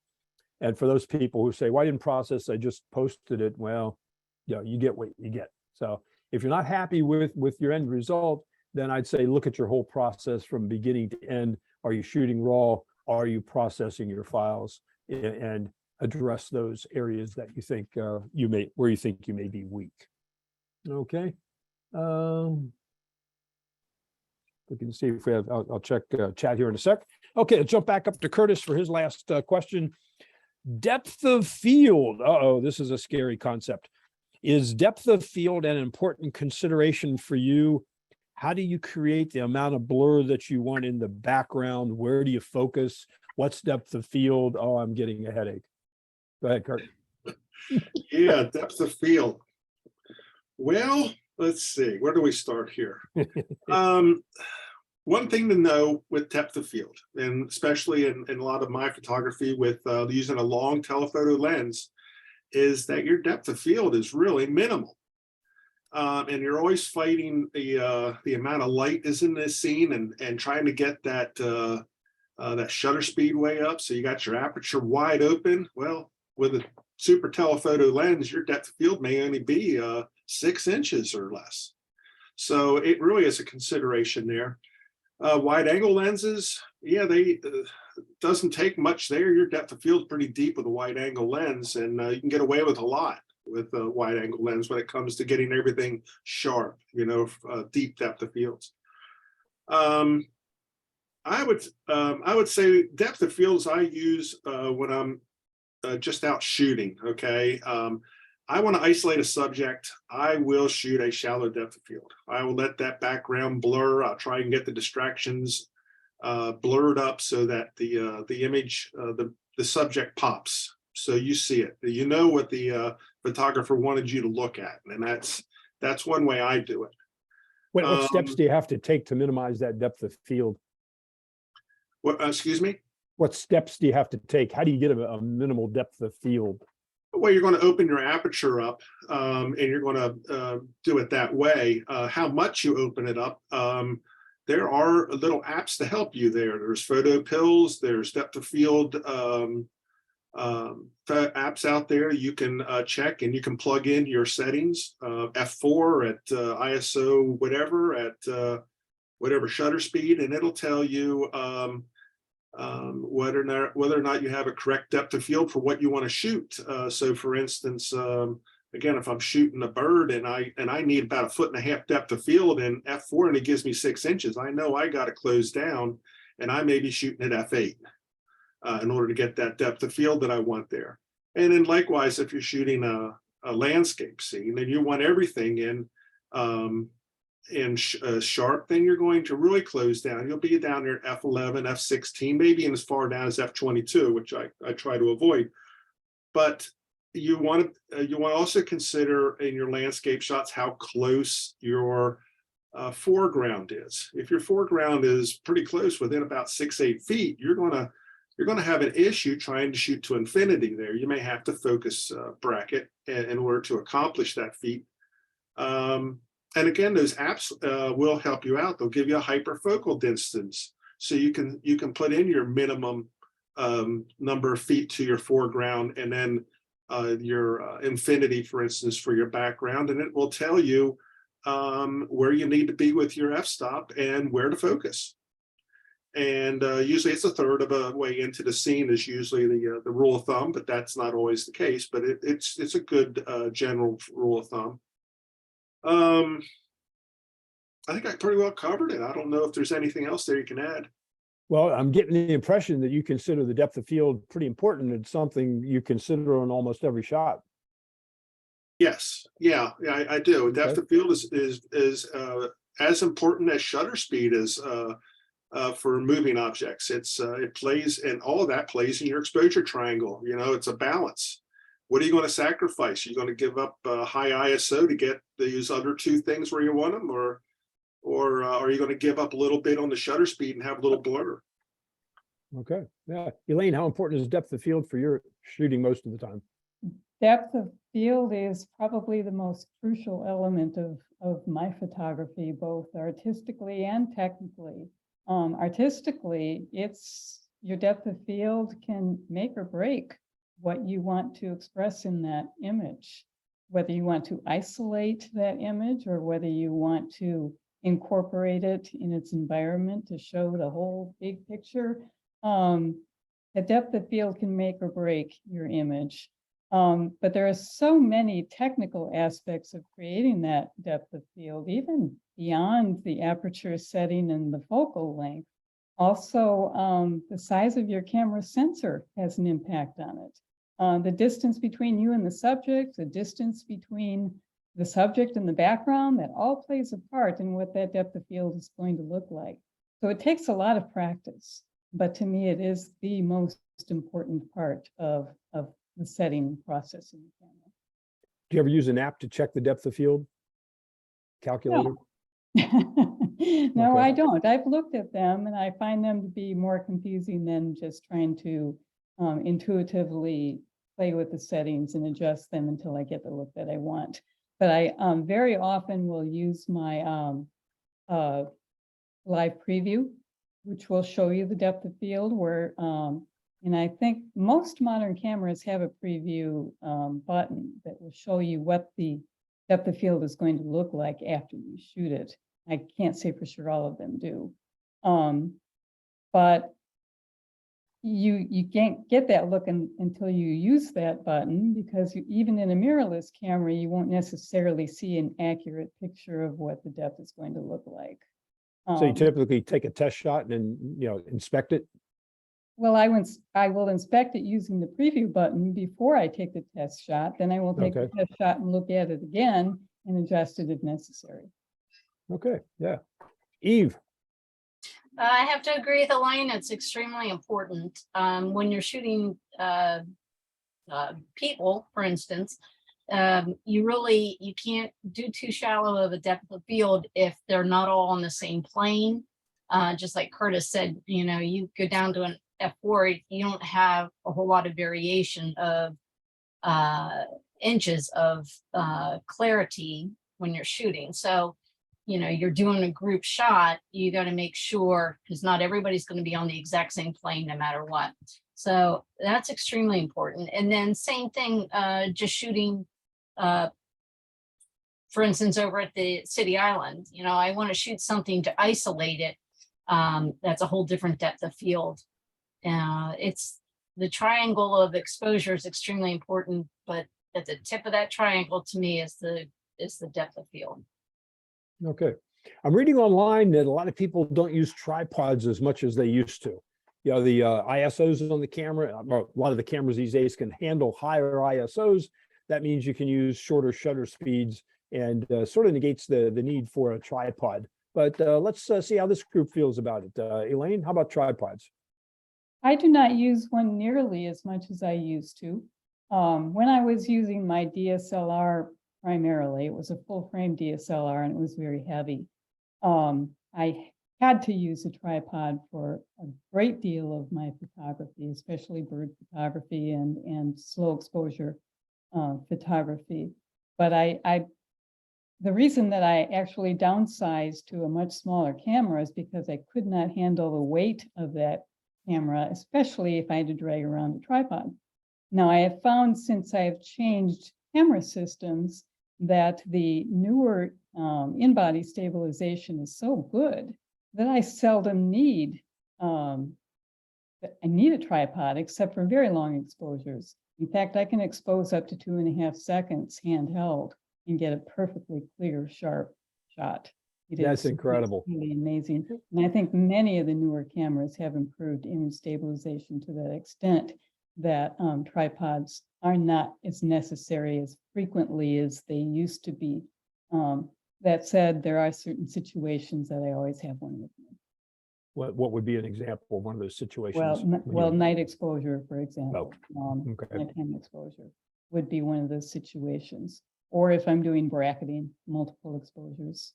And for those people who say, well, I didn't process, I just posted it. Well, you get what you get. So if you're not happy with your end result, then I'd say look at your whole process from beginning to end. Are you shooting raw? Are you processing your files? And address those areas that you think where you think you may be weak. Okay. We can see if we have, I'll check chat here in a sec. Okay, let's jump back up to Curtis for his last question. Depth of field. Uh-oh, this is a scary concept. Is depth of field an important consideration for you? How do you create the amount of blur that you want in the background? Where do you focus? What's depth of field? Oh, I'm getting a headache. Go ahead, Kurt. Yeah, depth of field. Well, let's see, where do we start here? One thing to know with depth of field, and especially in a lot of my photography with using a long telephoto lens, is that your depth of field is really minimal. And you're always fighting the amount of light is in this scene and trying to get that shutter speed way up. So you got your aperture wide open. Well, with a super telephoto lens, your depth of field may only be 6 inches or less. So it really is a consideration there. Wide angle lenses, yeah, they doesn't take much there. Your depth of field is pretty deep with a wide angle lens, and you can get away with a lot with a wide angle lens when it comes to getting everything sharp, deep depth of fields. I would say depth of fields I use when I'm just out shooting. Okay. I want to isolate a subject. I will shoot a shallow depth of field. I will let that background blur. I'll try and get the distractions blurred up so that the image, the subject pops. So you see it. You know what the photographer wanted you to look at, and that's one way I do it. What steps do you have to take to minimize that depth of field? What? Excuse me? What steps do you have to take? How do you get a minimal depth of field? Well, you're going to open your aperture up and you're going to do it that way. How much you open it up, there are little apps to help you there. There's photo pills, there's depth of field apps out there you can check, and you can plug in your settings, f4 at ISO, whatever, at whatever shutter speed, and it'll tell you whether or not you have a correct depth of field for what you want to shoot. So for instance, again, if I'm shooting a bird and I need about 1.5 feet depth of field in f4 and it gives me 6 inches, I know I got to close down and I may be shooting at f8 in order to get that depth of field that I want there. And then likewise, if you're shooting a landscape scene and you want everything in sharp, then you're going to really close down. You'll be down there at f11, f16, maybe even as far down as f22, which I try to avoid. But you want to also consider in your landscape shots how close your foreground is. If your foreground is pretty close, within about 6-8 feet, you're going to have an issue trying to shoot to infinity there. You may have to focus bracket in order to accomplish that feat. And again, those apps will help you out. They'll give you a hyperfocal distance, so you can put in your minimum number of feet to your foreground, and then your infinity, for instance, for your background, and it will tell you where you need to be with your f-stop and where to focus. And usually it's 1/3 of a way into the scene is usually the rule of thumb, but that's not always the case. But it's a good general rule of thumb. I think I pretty well covered it. I don't know if there's anything else there you can add. Well, I'm getting the impression that you consider the depth of field pretty important. It's something you consider on almost every shot. Yes, yeah, I do. Okay. Depth of field is as important as shutter speed is for moving objects. It plays, and all of that plays in your exposure triangle. You know, it's a balance. What are you going to sacrifice? You're going to give up high ISO to get these other two things where you want them, or are you going to give up a little bit on the shutter speed and have a little blur? Okay, yeah. Elaine, how important is depth of field for your shooting most of the time? Depth of field is probably the most crucial element of my photography, both artistically and technically. Artistically, it's your depth of field can make or break what you want to express in that image, whether you want to isolate that image or whether you want to incorporate it in its environment to show the whole big picture. The depth of field can make or break your image. But there are so many technical aspects of creating that depth of field, even beyond the aperture setting and the focal length. Also, the size of your camera sensor has an impact on it. The distance between you and the subject, the distance between the subject and the background, that all plays a part in what that depth of field is going to look like. So it takes a lot of practice, but to me, it is the most important part of the setting process in the camera. Do you ever use an app to check the depth of field? Calculator? No, Okay. I don't. I've looked at them and I find them to be more confusing than just trying to intuitively play with the settings and adjust them until I get the look that I want. But I very often will use my live preview, which will show you the depth of field where, and I think most modern cameras have a preview button that will show you what the depth of field is going to look like after you shoot it. I can't say for sure all of them do. But you can't get that look until you use that button, because even in a mirrorless camera, you won't necessarily see an accurate picture of what the depth is going to look like. So you typically take a test shot and then, inspect it? Well, I will inspect it using the preview button before I take the test shot. Then I will take the test shot and look at it again and adjust it if necessary. Okay, yeah. Eve? I have to agree with Elaine. It's extremely important when you're shooting people, for instance. You can't do too shallow of a depth of field if they're not all on the same plane. Just like Curtis said, you go down to an f4, you don't have a whole lot of variation of inches of clarity when you're shooting. So you're doing a group shot, you got to make sure, because not everybody's going to be on the exact same plane no matter what. So that's extremely important. And then same thing, just shooting, for instance, over at the City Island, I want to shoot something to isolate it. That's a whole different depth of field. It's the triangle of exposure is extremely important, but at the tip of that triangle to me is the depth of field. Okay. I'm reading online that a lot of people don't use tripods as much as they used to. The ISOs on the camera, a lot of the cameras these days can handle higher ISOs. That means you can use shorter shutter speeds and sort of negates the need for a tripod. But let's see how this group feels about it. Elaine, how about tripods? I do not use one nearly as much as I used to. When I was using my DSLR primarily, it was a full frame DSLR and it was very heavy. I had to use a tripod for a great deal of my photography, especially bird photography and slow exposure photography. But the reason that I actually downsized to a much smaller camera is because I could not handle the weight of that camera, especially if I had to drag around a tripod. Now, I have found since I've changed camera systems that the newer in-body stabilization is so good that I seldom need a tripod except for very long exposures. In fact, I can expose up to 2.5 seconds handheld and get a perfectly clear, sharp shot. That's incredible. It's really amazing. And I think many of the newer cameras have improved image stabilization to that extent that tripods are not as necessary as frequently as they used to be. That said, there are certain situations that I always have one with me. What would be an example of one of those situations? Well, when well, you- night exposure, for example, okay. nighttime exposure would be one of those situations. Or if I'm doing bracketing, multiple exposures.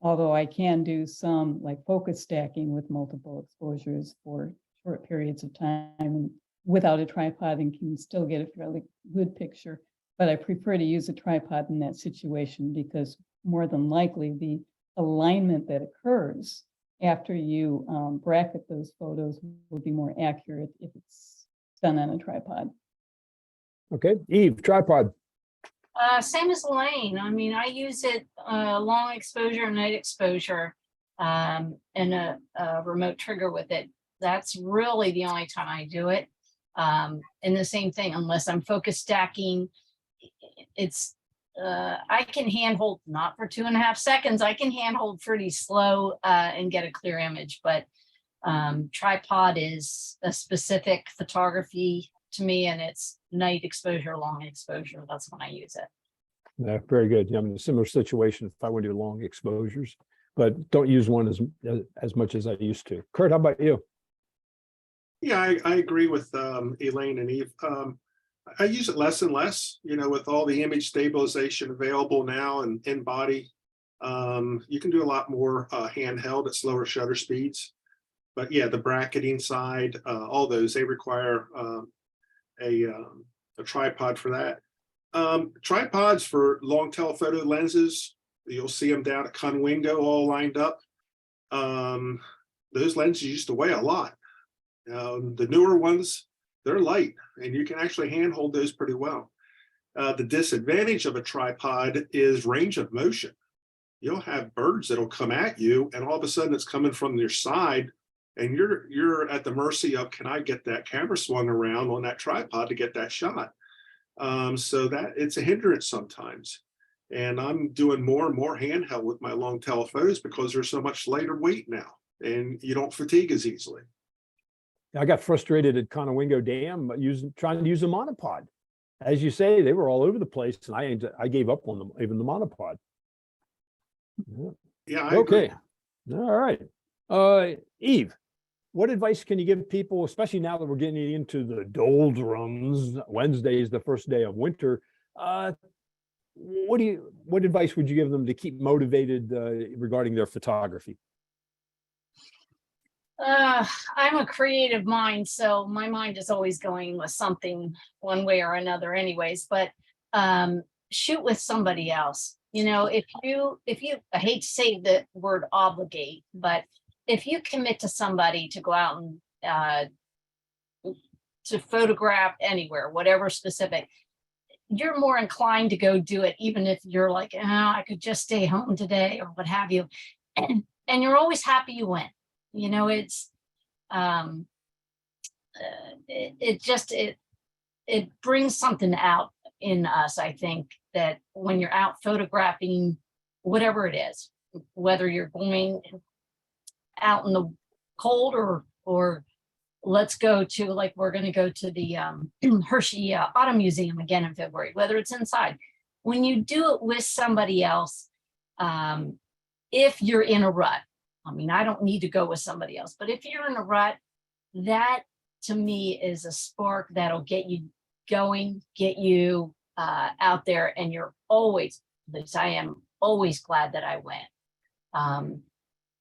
Although I can do some like focus stacking with multiple exposures for short periods of time and without a tripod, and can still get a fairly good picture. But I prefer to use a tripod in that situation because more than likely the alignment that occurs after you bracket those photos will be more accurate if it's done on a tripod. Okay, Eve, tripod. Same as Elaine. I mean, I use it long exposure, night exposure, and a remote trigger with it. That's really the only time I do it. And the same thing, unless I'm focus stacking, it's I can handhold, not for 2.5 seconds. I can handhold pretty slow and get a clear image, but tripod is a specific photography to me, and it's night exposure, long exposure. That's when I use it. Yeah, very good. I'm in a similar situation if I want to do long exposures, but don't use one as much as I used to. Kurt, how about you? Yeah, I agree with Elaine and Eve. I use it less and less, with all the image stabilization available now and in body. You can do a lot more handheld at slower shutter speeds. But yeah, the bracketing side, all those, they require a tripod for that. Tripods for long telephoto lenses, you'll see them down at Conwingo all lined up. Those lenses used to weigh a lot. The newer ones, they're light and you can actually handhold those pretty well. The disadvantage of a tripod is range of motion. You'll have birds that'll come at you and all of a sudden it's coming from your side and you're at the mercy of, can I get that camera swung around on that tripod to get that shot? So that it's a hindrance sometimes. And I'm doing more and more handheld with my long telephotos because there's so much lighter weight now and you don't fatigue as easily. I got frustrated at Conowingo Dam trying to use a monopod. As you say, they were all over the place, and I gave up on them, even the monopod. Yeah, I Okay, agree. all right. Eve, what advice can you give people, especially now that we're getting into the doldrums? Wednesday is the first day of winter. What advice would you give them to keep motivated regarding their photography? I'm a creative mind, so my mind is always going with something one way or another anyways, but shoot with somebody else. If you I hate to say the word obligate, but if you commit to somebody to go out and to photograph anywhere, whatever specific, you're more inclined to go do it, even if you're like, I could just stay home today or what have you. And you're always happy you went. It's it brings something out in us, I think, that when you're out photographing whatever it is, whether you're going out in the cold or let's go to, like, we're going to go to the Hershey Auto Museum again in February, whether it's inside. When you do it with somebody else, if you're in a rut, I mean, I don't need to go with somebody else, but if you're in a rut, that to me is a spark that'll get you going, get you out there. And you're always, at least I am always glad that I went.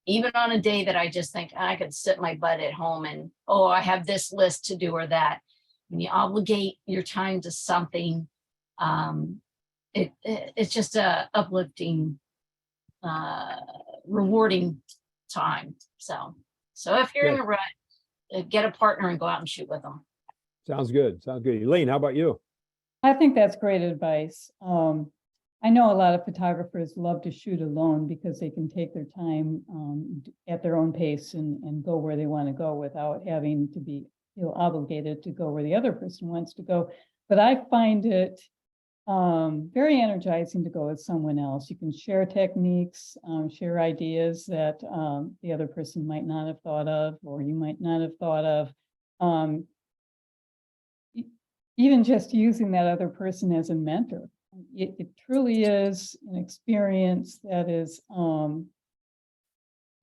Even on a day that I just think I could sit my butt at home and, I have this list to do or that. When you obligate your time to something, it's just a uplifting, rewarding time. So if you're in a rut, get a partner and go out and shoot with them. Sounds good. Elaine, how about you? I think that's great advice. I know a lot of photographers love to shoot alone because they can take their time at their own pace and go where they want to go without having to feel obligated to go where the other person wants to go. But I find it very energizing to go with someone else. You can share techniques, share ideas that the other person might not have thought of, or you might not have thought of. Even just using that other person as a mentor. It, truly is an experience that is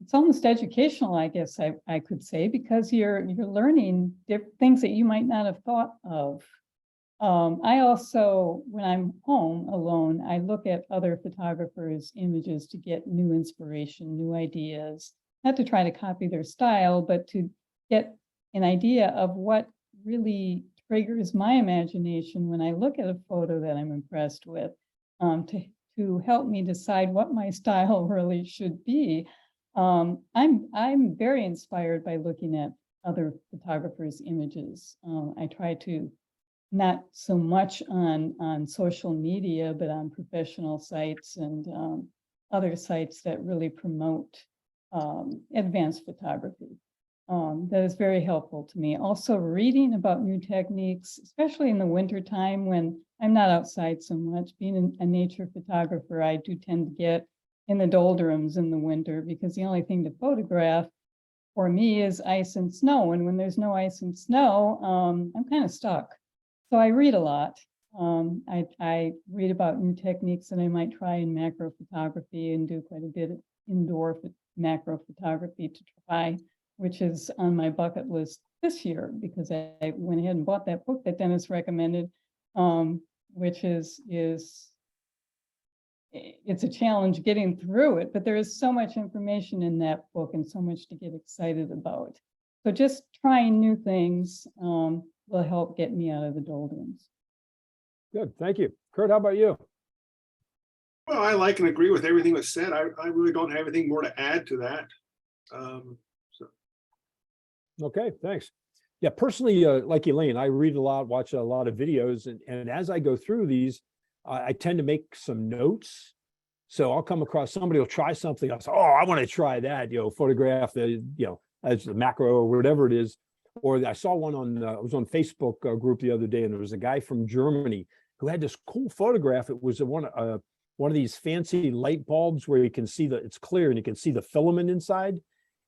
it's almost educational, I guess I could say, because you're learning things that you might not have thought of. I also, when I'm home alone, I look at other photographers' images to get new inspiration, new ideas, not to try to copy their style, but to get an idea of what really triggers my imagination when I look at a photo that I'm impressed with, to help me decide what my style really should be. I'm very inspired by looking at other photographers' images. I try to not so much on social media, but on professional sites and other sites that really promote advanced photography. That is very helpful to me. Also, reading about new techniques, especially in the winter time when I'm not outside so much. Being a nature photographer, I do tend to get in the doldrums in the winter because the only thing to photograph for me is ice and snow. And when there's no ice and snow, I'm kind of stuck. So I read a lot. I read about new techniques that I might try in macro photography and do quite a bit of indoor macro photography to try, which is on my bucket list this year because I went ahead and bought that book that Dennis recommended, which is it's a challenge getting through it, but there is so much information in that book and so much to get excited about. So just trying new things will help get me out of the doldrums. Good, thank you. Kurt, how about you? Well, I like and agree with everything that's said. I really don't have anything more to add to that. Okay, thanks. Yeah, personally, like Elaine, I read a lot, watch a lot of videos, and as I go through these, I tend to make some notes. So I'll come across somebody will try something. I'll say, oh, I want to try that, photograph the, as the macro or whatever it is. Or I saw one on, I was on Facebook group the other day, and there was a guy from Germany who had this cool photograph. It was one of these fancy light bulbs where you can see it's clear and you can see the filament inside.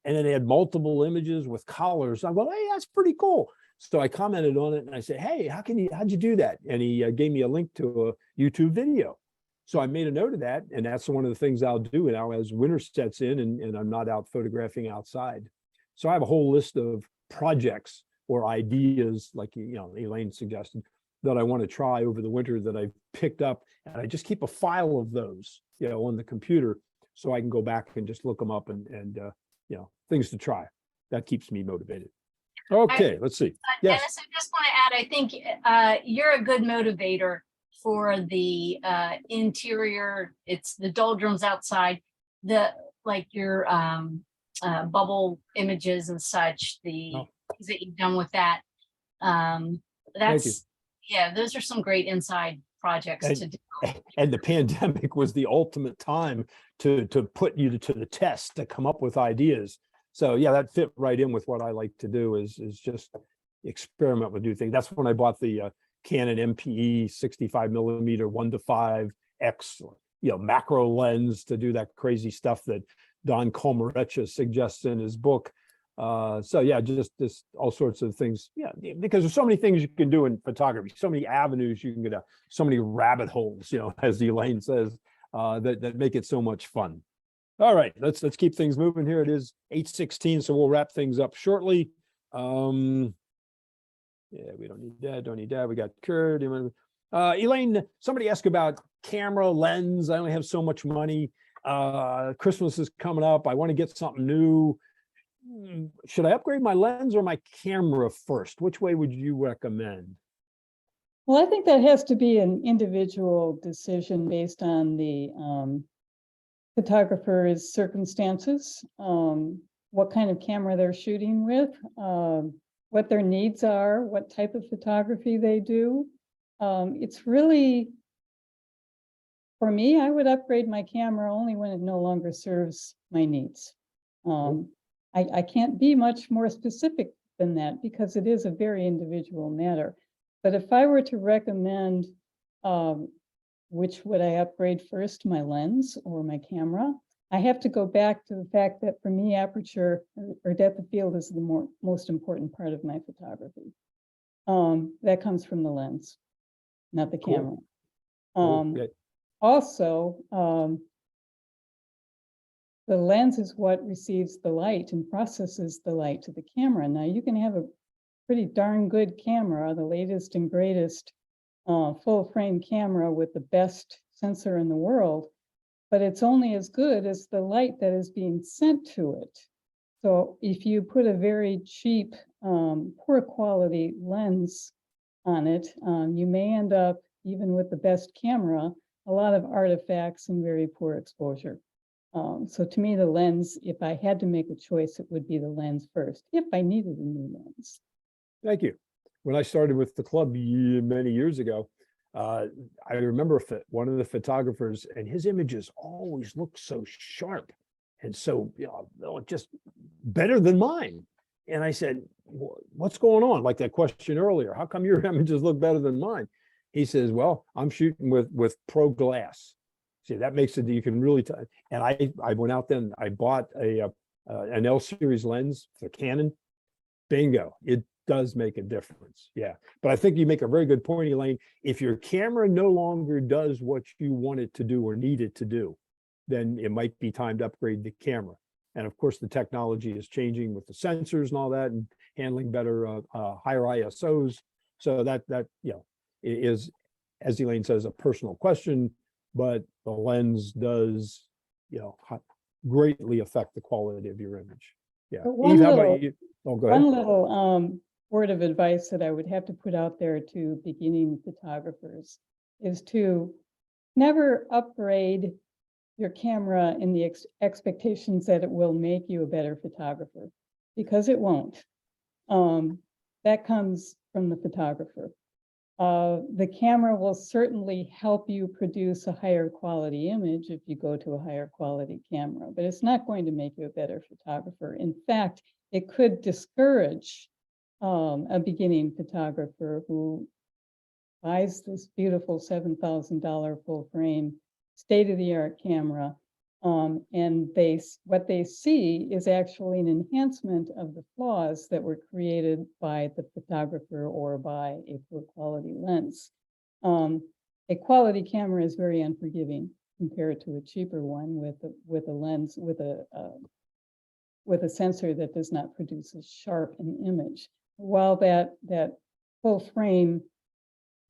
And then they had multiple images with collars. I go, hey, that's pretty cool. So I commented on it and I said, hey, how'd you do that? And he gave me a link to a YouTube video. So I made a note of that. And that's one of the things I'll do now as winter sets in and I'm not out photographing outside. So I have a whole list of projects or ideas, like, Elaine suggested, that I want to try over the winter that I've picked up. And I just keep a file of those, on the computer so I can go back and just look them up and things to try. That keeps me motivated. Okay, let's see. Yes. Dennis, I just want to add, I think you're a good motivator for the interior. It's the doldrums outside, like your bubble images and such, things that you've done with that. Those are some great inside projects to do. And the pandemic was the ultimate time to put you to the test, to come up with ideas. So yeah, that fit right in with what I like to do is just experiment with new things. That's when I bought the Canon MPE 65 millimeter 1:5 X, macro lens to do that crazy stuff that Don Comareccia suggests in his book. So yeah, just all sorts of things. Yeah, because there's so many things you can do in photography, so many avenues you can get down, so many rabbit holes, as Elaine says, that make it so much fun. All right, let's keep things moving here. It is 8:16, so we'll wrap things up shortly. Yeah, we don't need that. We got Kurt. Elaine, somebody asked about camera, lens. I only have so much money. Christmas is coming up. I want to get something new. Should I upgrade my lens or my camera first? Which way would you recommend? Well, I think that has to be an individual decision based on the photographer's circumstances, what kind of camera they're shooting with, what their needs are, what type of photography they do. It's really, for me, I would upgrade my camera only when it no longer serves my needs. I can't be much more specific than that because it is a very individual matter. But if I were to recommend which would I upgrade first, my lens or my camera, I have to go back to the fact that for me, aperture or depth of field is the most important part of my photography. That comes from the lens, not the camera. Also, The lens is what receives the light and processes the light to the camera. Now you can have a pretty darn good camera, the latest and greatest full frame camera with the best sensor in the world, but it's only as good as the light that is being sent to it. So if you put a very cheap, poor quality lens on it, you may end up, even with the best camera, a lot of artifacts and very poor exposure. So to me, the lens, if I had to make a choice, it would be the lens first, if I needed a new lens. Thank you. When I started with the club many years ago, I remember one of the photographers, and his images always looked so sharp and so, just better than mine. And I said, what's going on? Like that question earlier, how come your images look better than mine? He says, well, I'm shooting with pro glass. See, that makes it, you can really, and I went out then, I bought an L series lens for Canon. Bingo, it does make a difference. Yeah, but I think you make a very good point, Elaine. If your camera no longer does what you want it to do or need it to do, then it might be time to upgrade the camera. And of course, the technology is changing with the sensors and all that, and handling better, higher ISOs. So that is, as Elaine says, a personal question, but the lens does, greatly affect the quality of your image. Yeah. But Eve, how about you? Oh, go ahead. One little word of advice that I would have to put out there to beginning photographers is to never upgrade your camera in the expectations that it will make you a better photographer, because it won't. That comes from the photographer. The camera will certainly help you produce a higher quality image if you go to a higher quality camera, but it's not going to make you a better photographer. In fact, it could discourage a beginning photographer who buys this beautiful $7,000 full frame, state-of-the-art camera, and what they see is actually an enhancement of the flaws that were created by the photographer or by a poor quality lens. A quality camera is very unforgiving compared to a cheaper one with a lens with a sensor that does not produce as sharp an image. While that full frame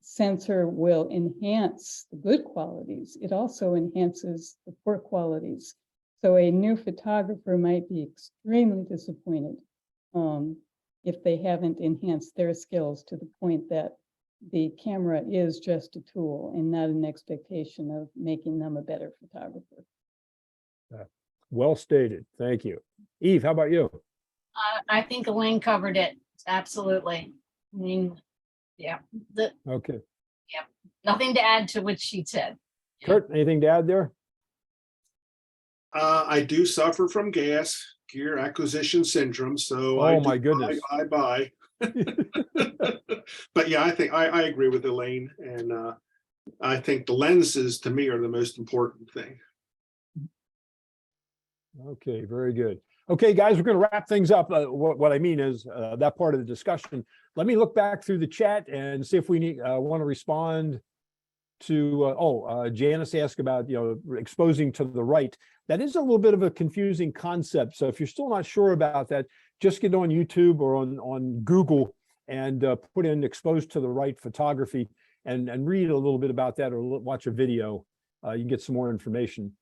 sensor will enhance the good qualities, it also enhances the poor qualities. So a new photographer might be extremely disappointed if they haven't enhanced their skills to the point that the camera is just a tool and not an expectation of making them a better photographer. Well stated. Thank you. Eve, how about you? I think Elaine covered it. Absolutely. I mean, yeah, Okay. nothing to add to what she said. Kurt, anything to add there? I do suffer from gear acquisition syndrome, so Oh my goodness. I buy. But yeah, I think I agree with Elaine, and I think the lenses to me are the most important thing. Okay, very good. Okay, guys, we're going to wrap things up. What I mean is that part of the discussion. Let me look back through the chat and see if we want to respond to, Janice asked about, exposing to the right. That is a little bit of a confusing concept. So if you're still not sure about that, just get on YouTube or on Google and put in exposed to the right photography and read a little bit about that, or watch a video. You can get some more information.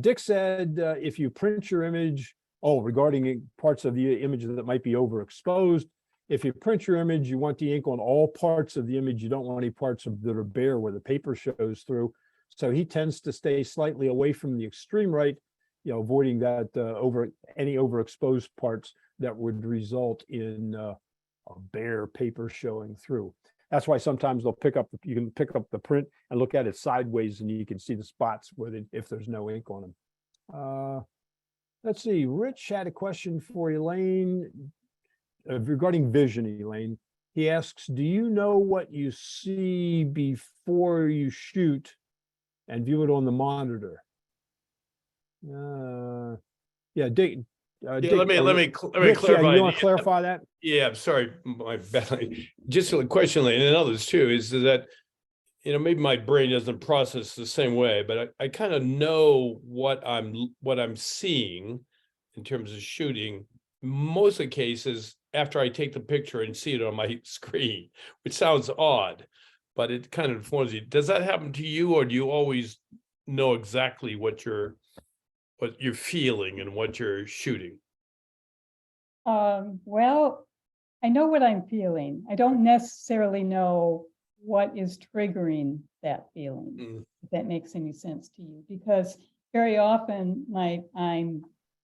Dick said, if you print your image, regarding parts of the image that might be overexposed, if you print your image, you want the ink on all parts of the image. You don't want any parts that are bare where the paper shows through. So he tends to stay slightly away from the extreme right, avoiding that any overexposed parts that would result in a bare paper showing through. That's why sometimes you can pick up the print and look at it sideways, and you can see the spots if there's no ink on them. Let's see, Rich had a question for Elaine regarding vision, Elaine. He asks, do you know what you see before you shoot and view it on the monitor? Yeah, Dick. Yeah, let me Rich, clarify. you want to clarify that? Yeah, I'm sorry, my bad. Just a question, and others too, is that maybe my brain doesn't process the same way, but I kind of know what I'm seeing in terms of shooting. Most of the cases after I take the picture and see it on my screen, which sounds odd, but it kind of informs you. Does that happen to you, or do you always know exactly what you're feeling and what you're shooting? Well, I know what I'm feeling. I don't necessarily know what is triggering that feeling, Mm. if that makes any sense to you, because very often I'm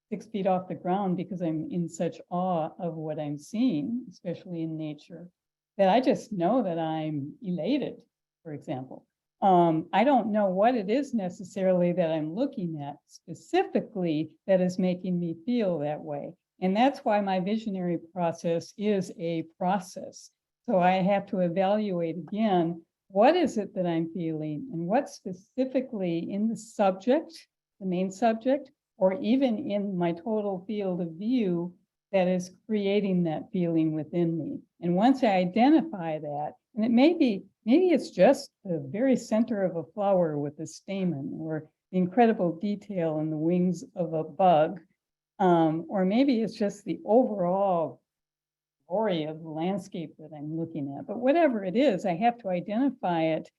6 feet off the ground because I'm in such awe of what I'm seeing, especially in nature, that I just know that I'm elated, for example. I don't know what it is necessarily that I'm looking at specifically that is making me feel that way. And that's why my visionary process is a process. So I have to evaluate again, what is it that I'm feeling and what specifically in the subject, the main subject, or even in my total field of view that is creating that feeling within me. And once I identify that, and maybe it's just the very center of a flower with a stamen, or the incredible detail in the wings of a bug, or maybe it's just the overall glory of the landscape that I'm looking at. But whatever it is, I have to identify it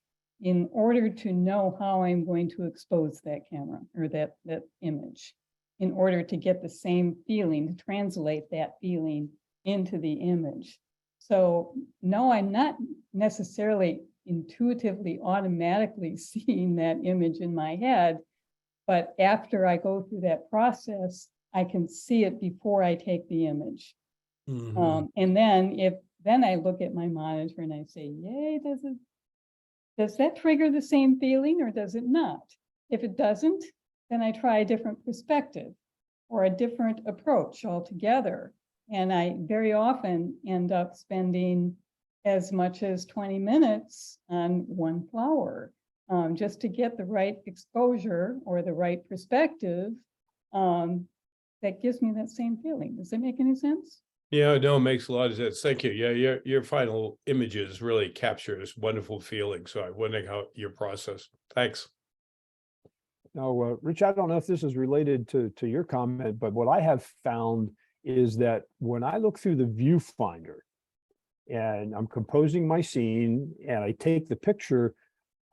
in order to know how I'm going to expose that camera or that image, in order to get the same feeling, to translate that feeling into the image. So no, I'm not necessarily intuitively, automatically seeing that image in my head, but after I go through that process, I can see it before I take the image. Mhm. And then I look at my monitor and I say, yay, does that trigger the same feeling or does it not? If it doesn't, then I try a different perspective or a different approach altogether. And I very often end up spending as much as 20 minutes on one flower, just to get the right exposure or the right perspective that gives me that same feeling. Does that make any sense? Yeah, no, it makes a lot of sense. Thank you. Yeah, your final images really capture this wonderful feeling. So I wonder how your process. Thanks. Now, Rich, I don't know if this is related to your comment, but what I have found is that when I look through the viewfinder and I'm composing my scene and I take the picture,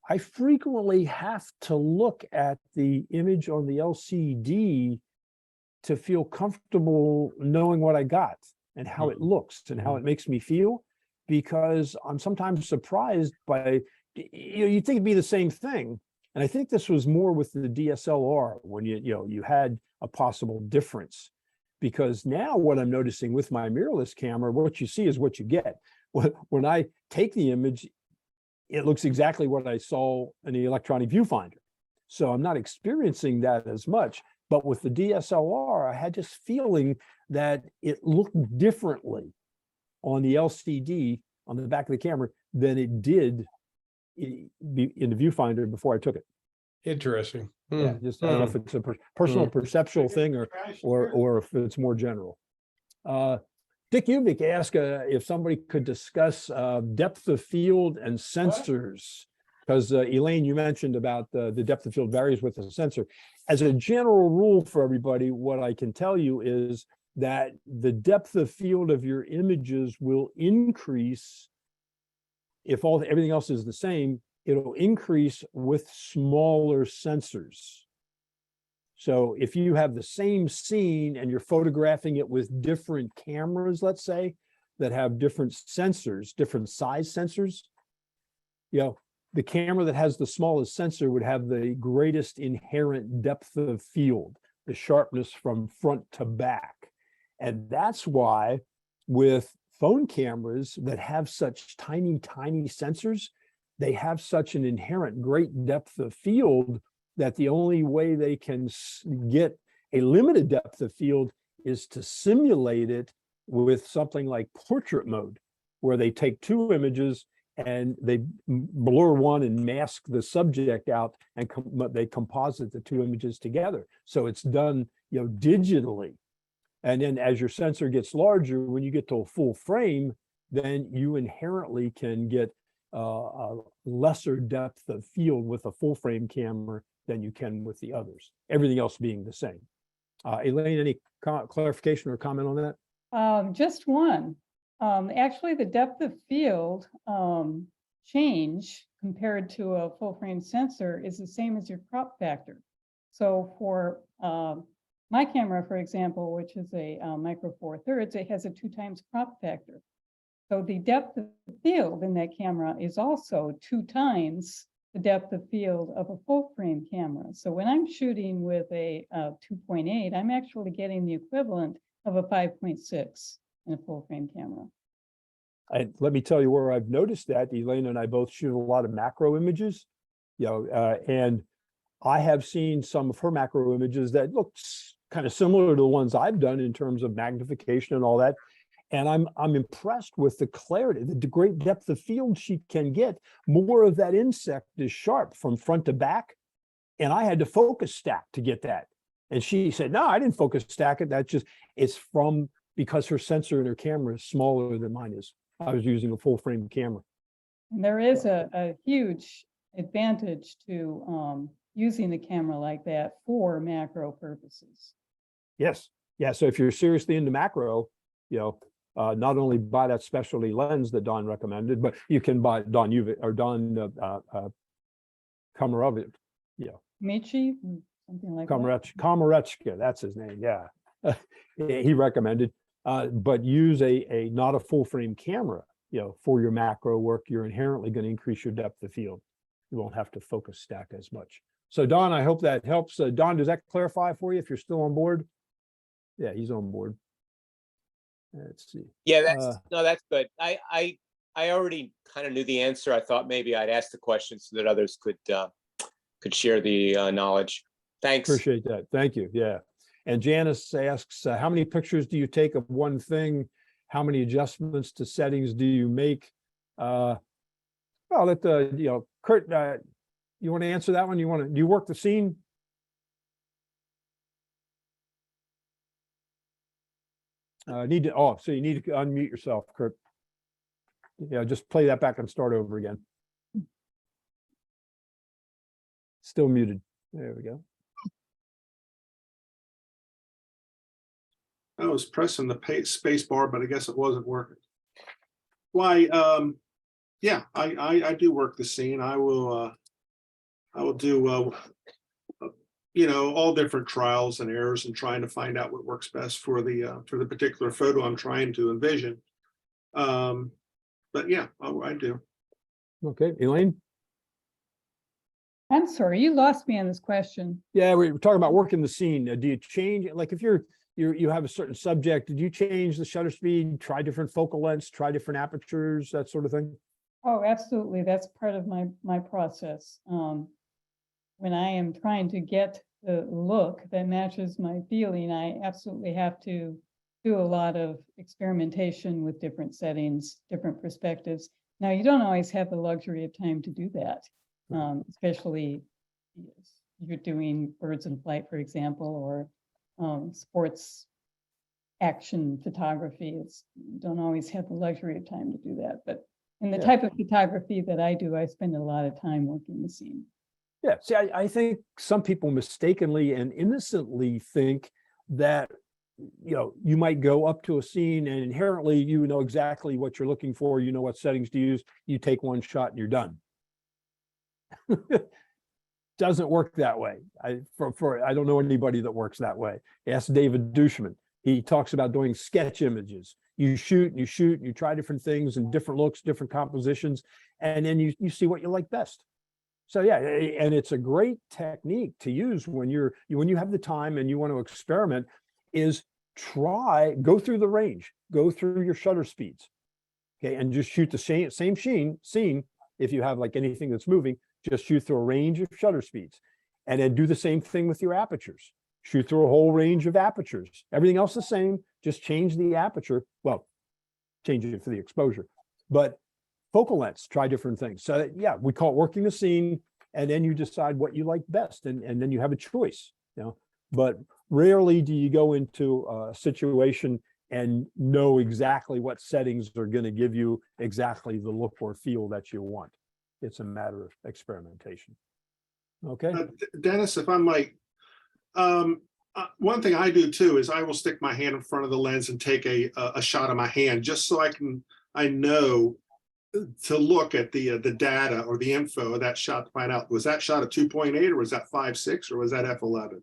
I frequently have to look at the image on the LCD to feel comfortable knowing what I got and how it looks and how it makes me feel, because I'm sometimes surprised by, you'd think it'd be the same thing. And I think this was more with the DSLR when you had a possible difference, because now what I'm noticing with my mirrorless camera, what you see is what you get. When I take the image, it looks exactly what I saw in the electronic viewfinder. So I'm not experiencing that as much. But with the DSLR, I had this feeling that it looked differently on the LCD on the back of the camera than it did in the viewfinder before I took it. Interesting. Yeah, just I don't know if it's a personal perceptual thing or if it's more general. Dick Ubik asked if somebody could discuss depth of field and sensors, because Elaine, you mentioned about the depth of field varies with the sensor. As a general rule for everybody, what I can tell you is that the depth of field of your images will increase if everything else is the same. It'll increase with smaller sensors. So if you have the same scene and you're photographing it with different cameras, let's say, that have different sensors, different size sensors, the camera that has the smallest sensor would have the greatest inherent depth of field, the sharpness from front to back. And that's why with phone cameras that have such tiny, tiny sensors, they have such an inherent great depth of field that the only way they can get a limited depth of field is to simulate it with something like portrait mode, where they take two images and they blur one and mask the subject out, and they composite the two images together. So it's done, digitally. And then as your sensor gets larger, when you get to a full frame, then you inherently can get a lesser depth of field with a full frame camera than you can with the others, everything else being the same. Elaine, any clarification or comment on that? Just one. Actually, the depth of field change compared to a full frame sensor is the same as your crop factor. So for my camera, for example, which is a micro four thirds, it has a 2 times crop factor. So the depth of field in that camera is also 2 times the depth of field of a full frame camera. So when I'm shooting with a 2.8, I'm actually getting the equivalent of a 5.6 in a full frame camera. And let me tell you where I've noticed that. Elaine and I both shoot a lot of macro images, and I have seen some of her macro images that looks kind of similar to the ones I've done in terms of magnification and all that. And I'm impressed with the clarity, the great depth of field she can get. More of that insect is sharp from front to back. And I had to focus stack to get that. And she said, no, I didn't focus stack it. It's because her sensor in her camera is smaller than mine is. I was using a full frame camera. And there is a huge advantage to using a camera like that for macro purposes. Yes. Yeah. So if you're seriously into macro, not only buy that specialty lens that Don recommended, but you can buy Don Komarovich, Michi, something like that. Komarechka, that's his name. Yeah. He recommended, but use not a full frame camera, for your macro work. You're inherently going to increase your depth of field. You won't have to focus stack as much. So Don, I hope that helps. Don, does that clarify for you if you're still on board? Yeah, he's on board. Let's see. Yeah, that's good. I already kind of knew the answer. I thought maybe I'd ask the question so that others could share the knowledge. Thanks. Appreciate that. Thank you. Yeah. And Janice asks, how many pictures do you take of one thing? How many adjustments to settings do you make? Well, let Kurt, you want to answer that one? Do you work the scene? So you need to unmute yourself, Kurt. Yeah, just play that back and start over again. Still muted. There we go. I was pressing the space bar, but I guess it wasn't working. Why? Yeah, I do work the scene. I will do all different trials and errors and trying to find out what works best for the particular photo I'm trying to envision. But yeah, I do. Okay, Elaine? I'm sorry, you lost me on this question. Yeah, we were talking about working the scene. Do you change, like if you have a certain subject, did you change the shutter speed, try different focal lengths, try different apertures, that sort of thing? Oh, absolutely. That's part of my process. When I am trying to get the look that matches my feeling, I absolutely have to do a lot of experimentation with different settings, different perspectives. Now, you don't always have the luxury of time to do that, especially if you're doing birds in flight, for example, or sports action photography. You don't always have the luxury of time to do that. But in the type of photography that I do, I spend a lot of time working the scene. Yeah, see, I think some people mistakenly and innocently think that, you might go up to a scene and inherently you know exactly what you're looking for, you know what settings to use, you take one shot and you're done. Doesn't work that way. I don't know anybody that works that way. Ask David Dushman. He talks about doing sketch images. You shoot and you shoot and you try different things and different looks, different compositions, and then you see what you like best. So yeah, and it's a great technique to use when you have the time and you want to experiment, is go through the range, go through your shutter speeds, okay, and just shoot the same scene. If you have like anything that's moving, just shoot through a range of shutter speeds, and then do the same thing with your apertures. Shoot through a whole range of apertures. Everything else the same, just change the aperture. Well, change it for the exposure, but focal lengths, try different things. So yeah, we call it working the scene, and then you decide what you like best, and then you have a choice, but rarely do you go into a situation and know exactly what settings are going to give you exactly the look or feel that you want. It's a matter of experimentation. Okay. Dennis, if I might, one thing I do too is I will stick my hand in front of the lens and take a shot of my hand just so I know to look at the data or the info of that shot to find out, was that shot a 2.8 or was that 5.6 or was that f11?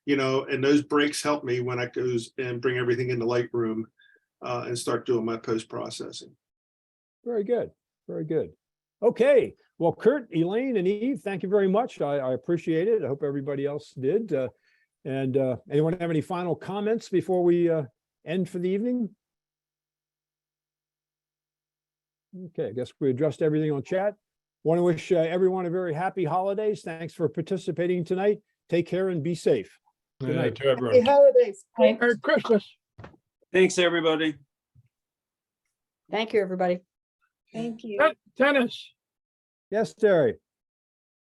You know, and those breaks help me when I goes and bring everything into Lightroom and start doing my post-processing. Very good. Very good. Okay. Well, Kurt, Elaine, and Eve, thank you very much. I appreciate it. I hope everybody else did. And anyone have any final comments before we end for the evening? Okay, I guess we addressed everything on chat. Want to wish everyone a very happy holidays. Thanks for participating tonight. Take care and be safe. Good night. To everyone. holidays. Merry Christmas. Thanks, everybody. Thank you, everybody. Thank you. Dennis, Yes, Terry.